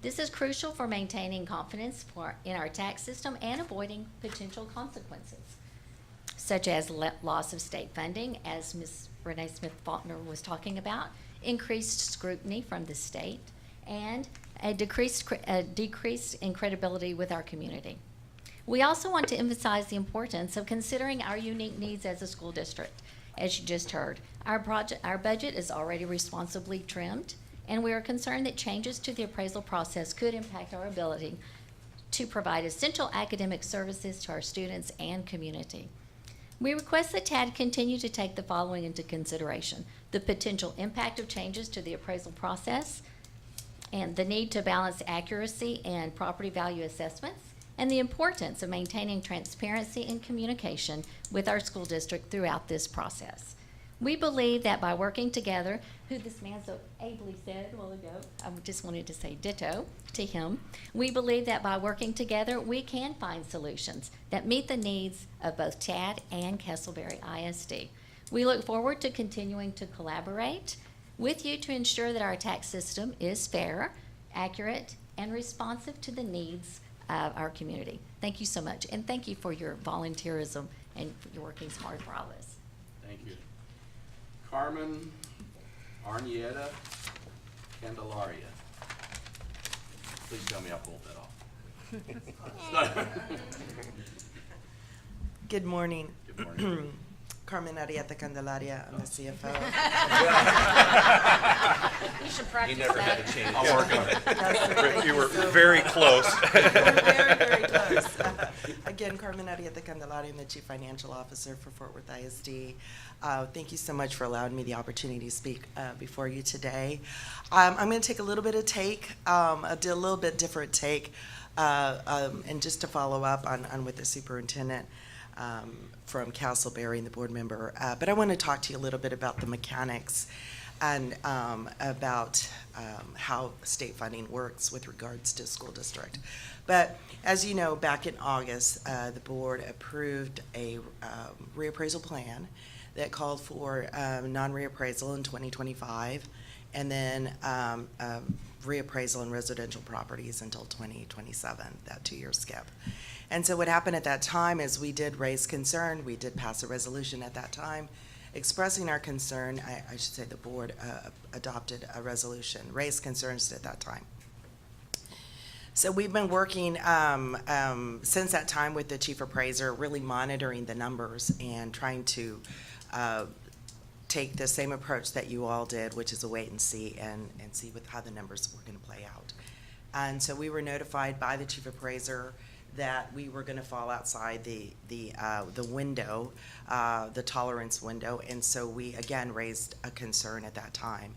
This is crucial for maintaining confidence in our tax system and avoiding potential consequences, such as loss of state funding, as Ms. Renee Smith Faulkner was talking about, increased scrutiny from the state, and a decrease in credibility with our community. We also want to emphasize the importance of considering our unique needs as a school district. As you just heard, our budget is already responsibly trimmed, and we are concerned that changes to the appraisal process could impact our ability to provide essential academic services to our students and community. We request that TAD continue to take the following into consideration: the potential impact of changes to the appraisal process, and the need to balance accuracy and property value assessments, and the importance of maintaining transparency and communication with our school district throughout this process. We believe that by working together, who this man so ably said a while ago, I just wanted to say ditto to him. We believe that by working together, we can find solutions that meet the needs of both TAD and Castleberry ISD. We look forward to continuing to collaborate with you to ensure that our tax system is fair, accurate, and responsive to the needs of our community. Thank you so much, and thank you for your volunteerism and for your working smart for all this. Thank you. Carmen Arnieta Candelaria. Please tell me I pulled that off. Good morning. Good morning. Carmen Arieta Candelaria, I'm the CFO. You should practice You never that. had a chance. I'll work on it. Thank You were so very much. close. Very, very close. Again, Carmen Arieta Candelaria, I'm the Chief Financial Officer for Fort Worth ISD. Thank you so much for allowing me the opportunity to speak before you today. I'm going to take a little bit of a little bit different take, and just to follow up on with the superintendent from Castleberry and the board member. But I want to talk to you a little bit about the mechanics and about how state funding works with regards to school district. But as you know, back in August, the board approved a reappraisal plan that called for non-reappraisal in 2025, and then reappraisal in residential properties until 2027, that 2-year skip. And so what happened at that time is we did raise concern. We did pass a resolution at that time expressing our concern. I should say the board adopted a resolution, raised concerns at that time. So we've been working since that time with the chief appraiser, really monitoring the numbers and trying to take the same approach that you all did, which is a wait and see and see how the numbers were going to play out. And so we were notified by the chief appraiser that we were going to fall outside the window, the tolerance window, and so we again raised a concern at that time.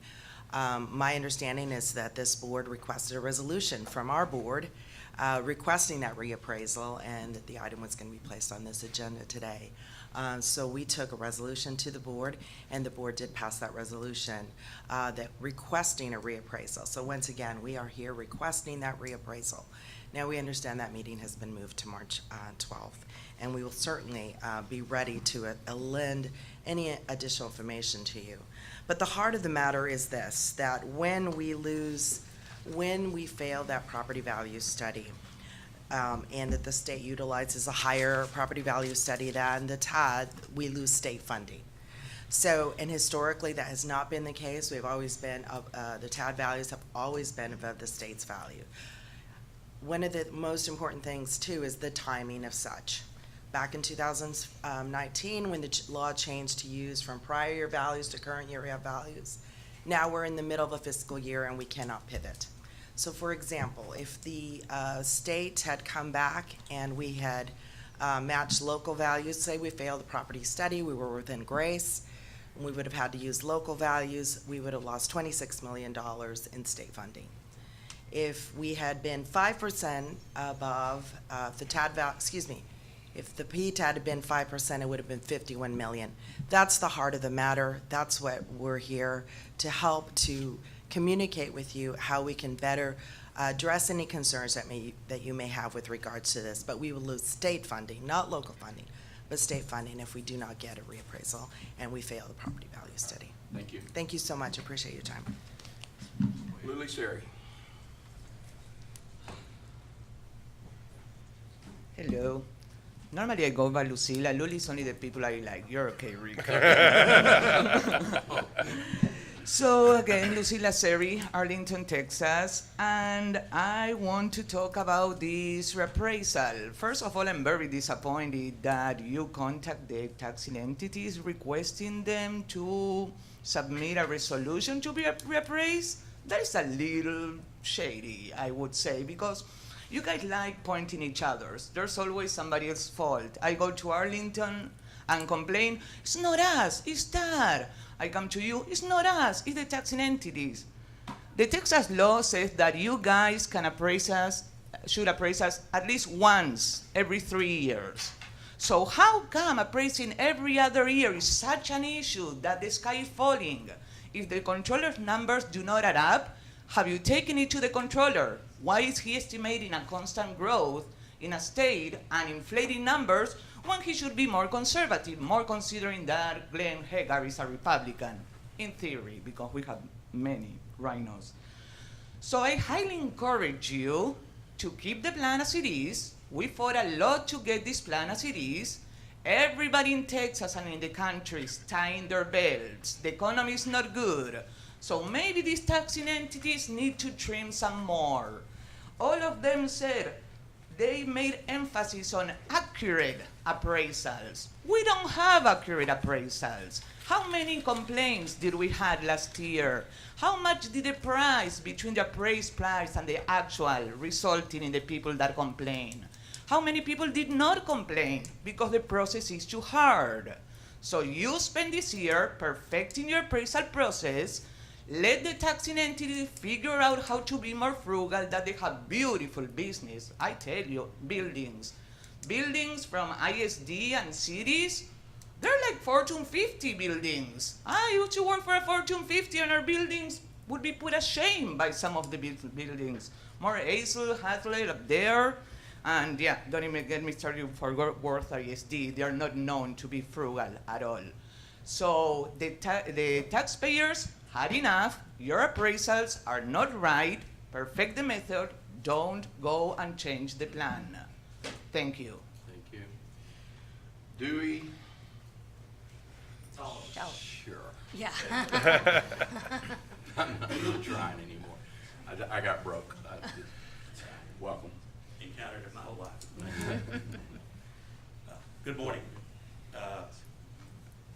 My understanding is that this board requested a resolution from our board requesting that reappraisal, and that the item was going to be placed on this agenda today. So we took a resolution to the board, and the board did pass that resolution that requesting a reappraisal. So once again, we are here requesting that reappraisal. Now, we understand that meeting has been moved to March 12th, and we will certainly be ready to lend any additional information to you. But the heart of the matter is this, that when we fail that property value study, and that the state utilizes a higher property value study than the TAD, we lose state funding. So, and historically, that has not been the case. We've always been, the TAD values have always been above the state's value. One of the most important things, too, is the timing of such. Back in 2019, when the law changed to use from prior year values to current year values, now we're in the middle of a fiscal year and we cannot pivot. So, for example, if the state had come back and we had matched local values, say we failed the property study, we were within grace, we would have had to use local values, we would have lost $26 million in state funding. If we had been 5% above the TAD value, if the PTAD had been 5%, it would have been $51 million. That's the heart of the matter. That's what we're here to help to communicate with you how we can better address any concerns that you may have with regards to this. But we will lose state funding, not local funding, but state funding if we do not get a reappraisal and we fail the property value study. Thank you. Thank you so much. Appreciate your time. Lily Sherry. Hello. Normally I go by Lucila. Luli is only the people I like. You're okay, Rick. So again, Lucila Seri, Arlington, Texas, and I want to talk about this reappraisal. First of all, I'm very disappointed that you contact the taxing entities requesting them to submit a resolution to be reappraised. That is a little shady, I would say, because you guys like pointing each other's. There's always somebody else's fault. I go to Arlington and complain, it's not us, it's that. I come to you, it's not us, it's the taxing entities. The Texas law says that you guys can appraise us, should appraise us at least once every 3 years. So how come appraising every other year is such an issue that the sky is falling? If the controller's numbers do not add up, have you taken it to the controller? Why is he estimating a constant growth in a state and inflating numbers when he should be more conservative, more considering that Glenn Hagar is a Republican, in theory, because we have many rhinos. So I highly encourage you to keep the plan as it is. We fought a lot to get this plan as it is. Everybody in Texas and in the country is tying their belts. The economy is not good. So maybe these taxing entities need to trim some more. All of them said, they made emphasis on accurate appraisals. We don't have accurate appraisals. How many complaints did we had last year? How much did the price between the appraised price and the actual resulting in the people that complain? How many people did not complain because the process is too hard? So you spend this year perfecting your appraisal process. Let the taxing entity figure out how to be more frugal, that they have beautiful business. I tell you, buildings. Buildings from ISD and cities, they're like Fortune 50 buildings. I used to work for a Fortune 50 and our buildings would be put ashamed by some of the buildings. More Hazel, Hathaway up there. And yeah, don't even get me started for Worth ISD. They are not known to be frugal at all. So the taxpayers had enough. Your appraisals are not right. Perfect the method. Don't go and change the plan. Thank you. Thank you. Dewey? Sure. Yeah. I'm not even trying anymore. I got broke. Welcome. Encountered it my whole life. Good morning.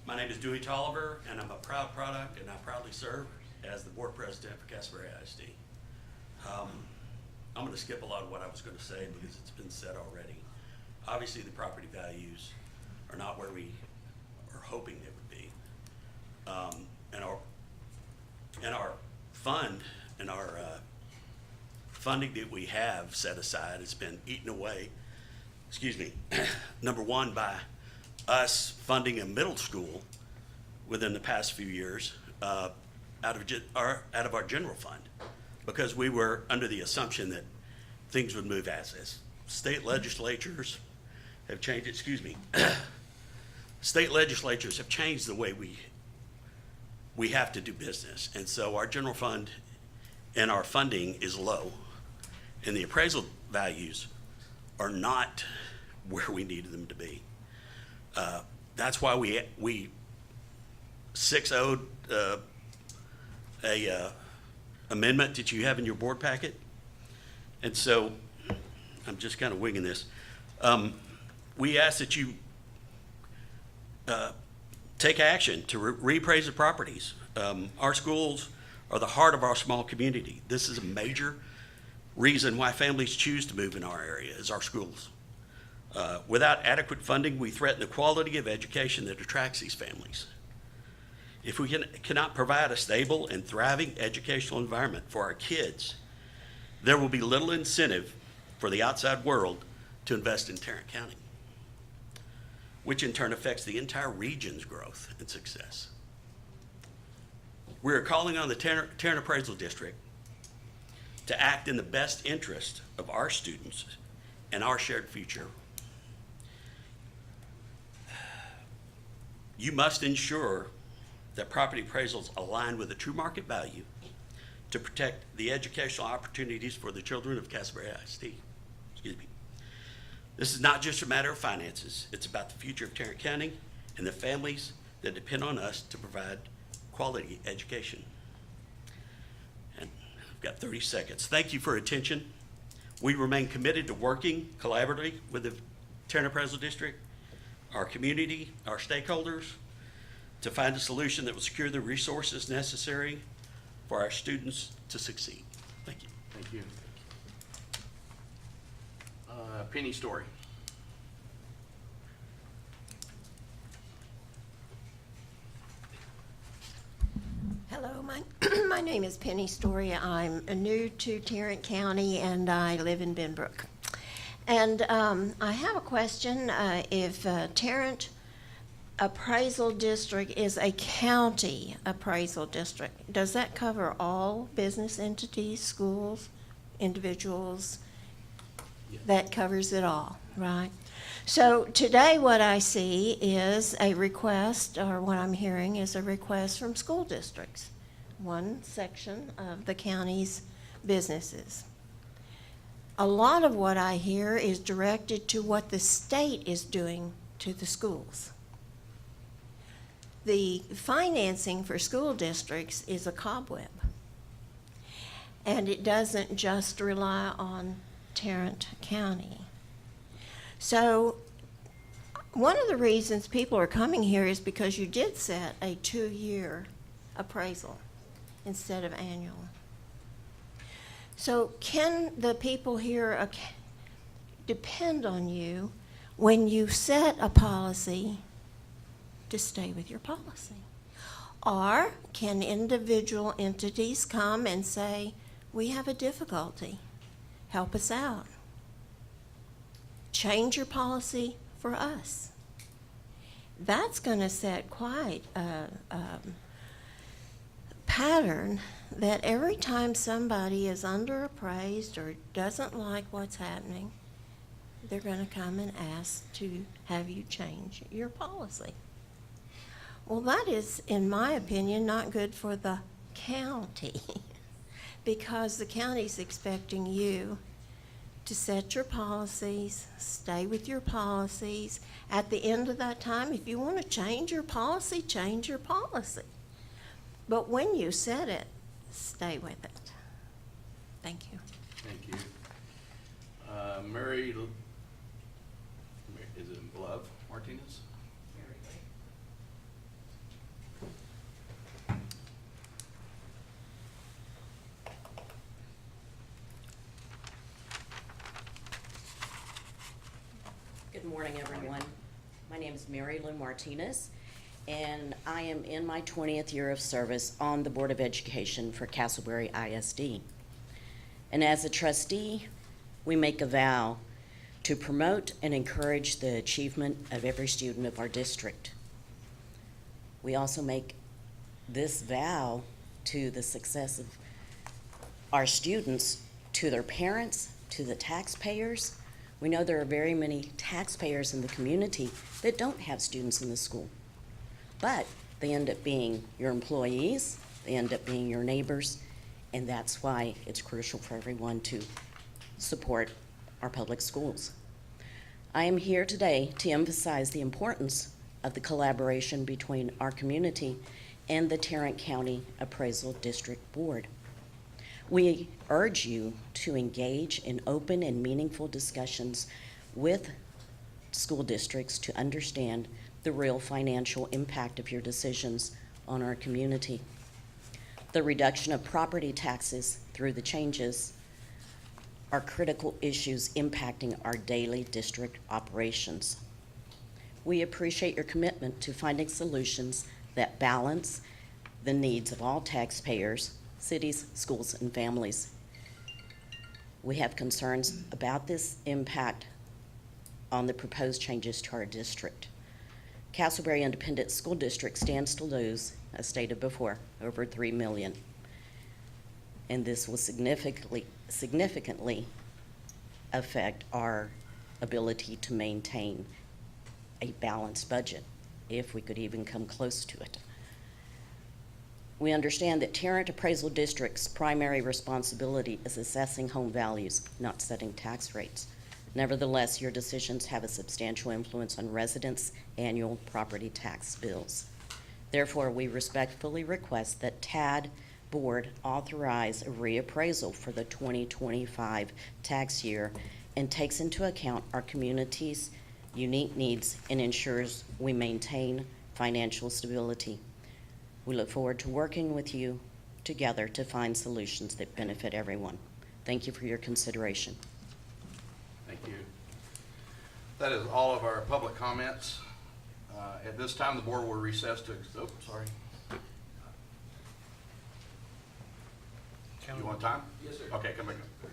My name is Dewey Tolliver, and I'm a proud product, and I proudly serve as the board president for Castleberry ISD. I'm going to skip a lot of what I was going to say because it's been said already. Obviously, the property values are not where we are hoping they would be. And our fund and our funding that we have set aside has been eaten away, excuse me, number one, by us funding a middle school within the past few years out of our general fund, because we were under the assumption that things would move as is. State legislatures have changed, state legislatures have changed the way we have to do business. And so our general fund and our funding is low, and the appraisal values are not where we needed them to be. That's why we 6-0'd a amendment that you have in your board packet. And so I'm just kind of winging this. We ask that you take action to reappraise the properties. Our schools are the heart of our small community. This is a major reason why families choose to move in our area, is our schools. Without adequate funding, we threaten the quality of education that attracts these families. If we cannot provide a stable and thriving educational environment for our kids, there will be little incentive for the outside world to invest in Tarrant County, which in turn affects the entire region's growth and success. We are calling on the Tarrant Appraisal District to act in the best interest of our students and our shared future. You must ensure that property appraisals align with the true market value to protect the educational opportunities for the children of Castleberry ISD. Excuse me. This is not just a matter of finances. It's about the future of Tarrant County and the families that depend on us to provide quality education. And I've got 30 seconds. Thank you for your attention. We remain committed to working collaboratively with the Tarrant Appraisal District, our community, our stakeholders, to find a solution that will secure the resources necessary for our students to succeed. Thank you. Thank you. Penny Story. Hello, my name is Penny Story. I'm new to Tarrant County and I live in Benbrook. And I have a question. If Tarrant Appraisal District is a county appraisal district, does that cover all business entities, schools, individuals? Yes. That covers it all, right? So today what I see is a request, or what I'm hearing is a request from school districts, one section of the county's businesses. A lot of what I hear is directed to what the state is doing to the schools. The financing for school districts is a cobweb, and it doesn't just rely on Tarrant County. So one of the reasons people are coming here is because you did set a 2-year appraisal instead of annual. So can the people here depend on you when you set a policy to stay with your policy? Or can individual entities come and say, we have a difficulty, help us out? Change your policy for us. That's going to set quite a pattern that every time somebody is underappraised or doesn't like what's happening, they're going to come and ask to have you change your policy. Well, that is, in my opinion, not good for the county because the county's expecting you to set your policies, stay with your policies. At the end of that time, if you want to change your policy, change your policy. But when you set it, stay with it. Thank you. Thank you. Mary, is it Love Martinez? Good morning, everyone. My name is Mary Lou Martinez, and I am in my 20th year of service on the Board of Education for Castleberry ISD. And as a trustee, we make a vow to promote and encourage the achievement of every student of our district. We also make this vow to the success of our students, to their parents, to the taxpayers. We know there are very many taxpayers in the community that don't have students in the school, but they end up being your employees, they end up being your neighbors, and that's why it's crucial for everyone to support our public schools. I am here today to emphasize the importance of the collaboration between our community and the Tarrant County Appraisal District Board. We urge you to engage in open and meaningful discussions with school districts to understand the real financial impact of your decisions on our community. The reduction of property taxes through the changes are critical issues impacting our daily district operations. We appreciate your commitment to finding solutions that balance the needs of all taxpayers, cities, schools, and families. We have concerns about this impact on the proposed changes to our district. Castleberry Independent School District stands to lose, as stated before, over $3 million. And this will significantly affect our ability to maintain a balanced budget, if we could even come close to it. We understand that Tarrant Appraisal District's primary responsibility is assessing home values, not setting tax rates. Nevertheless, your decisions have a substantial influence on residents' annual property tax bills. Therefore, we respectfully request that TAD Board authorize a reappraisal for the 2025 tax year and takes into account our community's unique needs and ensures we maintain financial stability. We look forward to working with you together to find solutions that benefit everyone. Thank you for your consideration. Thank you. That is all of our public comments. At this time, the board will recess to, oh, sorry. You want time? Yes, sir. Okay, come back up.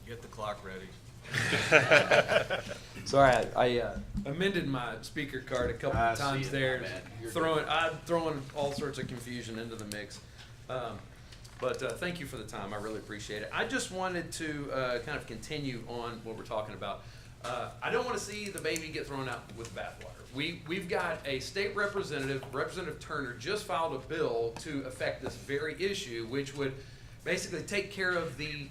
Get the clock ready. Sorry, I amended my speaker card a couple of times there, I'm throwing all sorts of confusion into the mix. But thank you for the time. I really appreciate it. I just wanted to kind of continue on what we're talking about. I don't want to see the baby get thrown out with the bathwater. We've got a state representative, Representative Turner, just filed a bill to affect this very issue, which would basically take care of the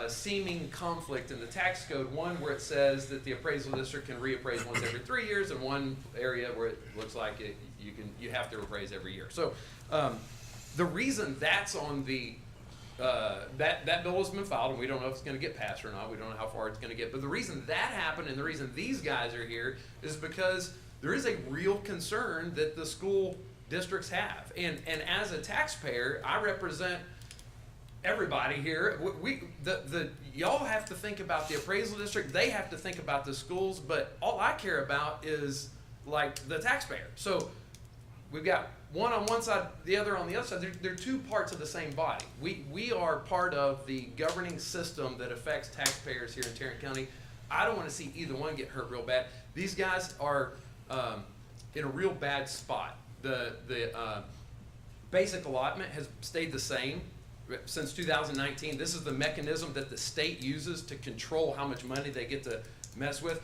seeming conflict in the tax code. One where it says that the appraisal district can reappraise once every 3 years, and one area where it looks like you have to appraise every year. So the reason that's on the that bill has been filed, and we don't know if it's going to get passed or not. We don't know how far it's going to get. But the reason that happened and the reason these guys are here is because there is a real concern that the school districts have. And as a taxpayer, I represent everybody here. Y'all have to think about the appraisal district. They have to think about the schools. But all I care about is like the taxpayer. So we've got one on one side, the other on the other side. They're two parts of the same body. We are part of the governing system that affects taxpayers here in Tarrant County. I don't want to see either one get hurt real bad. These guys are in a real bad spot. The basic allotment has stayed the same since 2019. This is the mechanism that the state uses to control how much money they get to mess with.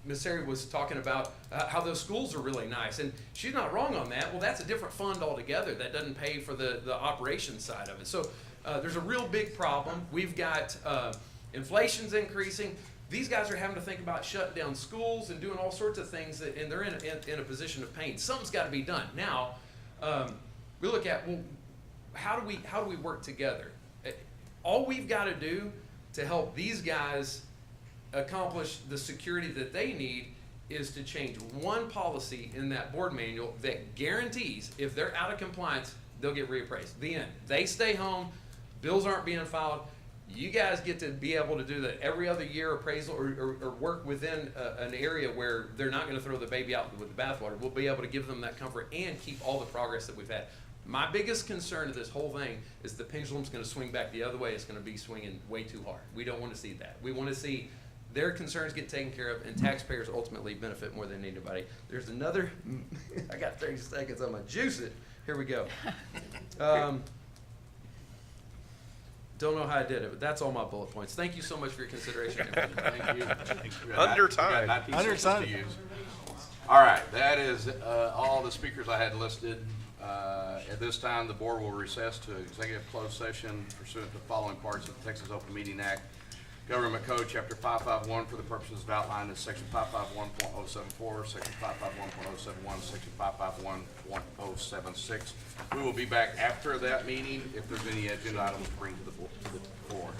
Ms. Sari was talking about how those schools are really nice, and she's not wrong on that. Well, that's a different fund altogether. That doesn't pay for the operations side of it. So there's a real big problem. We've got inflation's increasing. These guys are having to think about shutting down schools and doing all sorts of things, and they're in a position of pain. Something's got to be done. Now, we look at, well, how do we work together? All we've got to do to help these guys accomplish the security that they need is to change one policy in that board manual that guarantees if they're out of compliance, they'll get reappraised. The end. They stay home, bills aren't being filed. You guys get to be able to do that every other year appraisal or work within an area where they're not going to throw the baby out with the bathwater. We'll be able to give them that comfort and keep all the progress that we've had. My biggest concern of this whole thing is the pendulum's going to swing back the other way. It's going to be swinging way too hard. We don't want to see that. We want to see their concerns get taken care of and taxpayers ultimately benefit more than anybody. There's another, I got 30 seconds, I'm going to juice it. Here we go. Don't know how I did it, but that's all my bullet points. Thank you so much for your consideration. Thank you. Under time. Under time. All right, that is all the speakers I had listed. At this time, the board will recess to executive closed session pursuant to the following parts of the Texas Open Meeting Act, Government Code, Chapter 551, for the purposes outlined in Section 551.074, Section 551.071, Section 551.076. We will be back after that meeting if there's any agenda items to bring to the floor.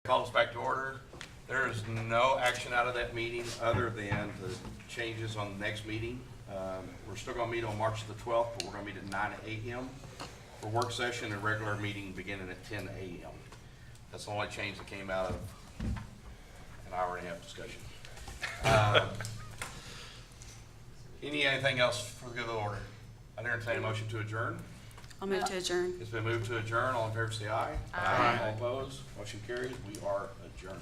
Call us back to order. There is no action out of that meeting other than the changes on the next meeting. We're still gonna meet on March the 12th, but we're gonna meet at 9 a.m. for work session and regular meeting beginning at 10 a.m. That's the only change that came out of an hour and a half discussion. Anything else for the good of the order? I entertain a motion to adjourn. I'll move to adjourn. It's been moved to adjourn. All in favor say aye. Aye. All opposed? Motion carries. We are adjourned.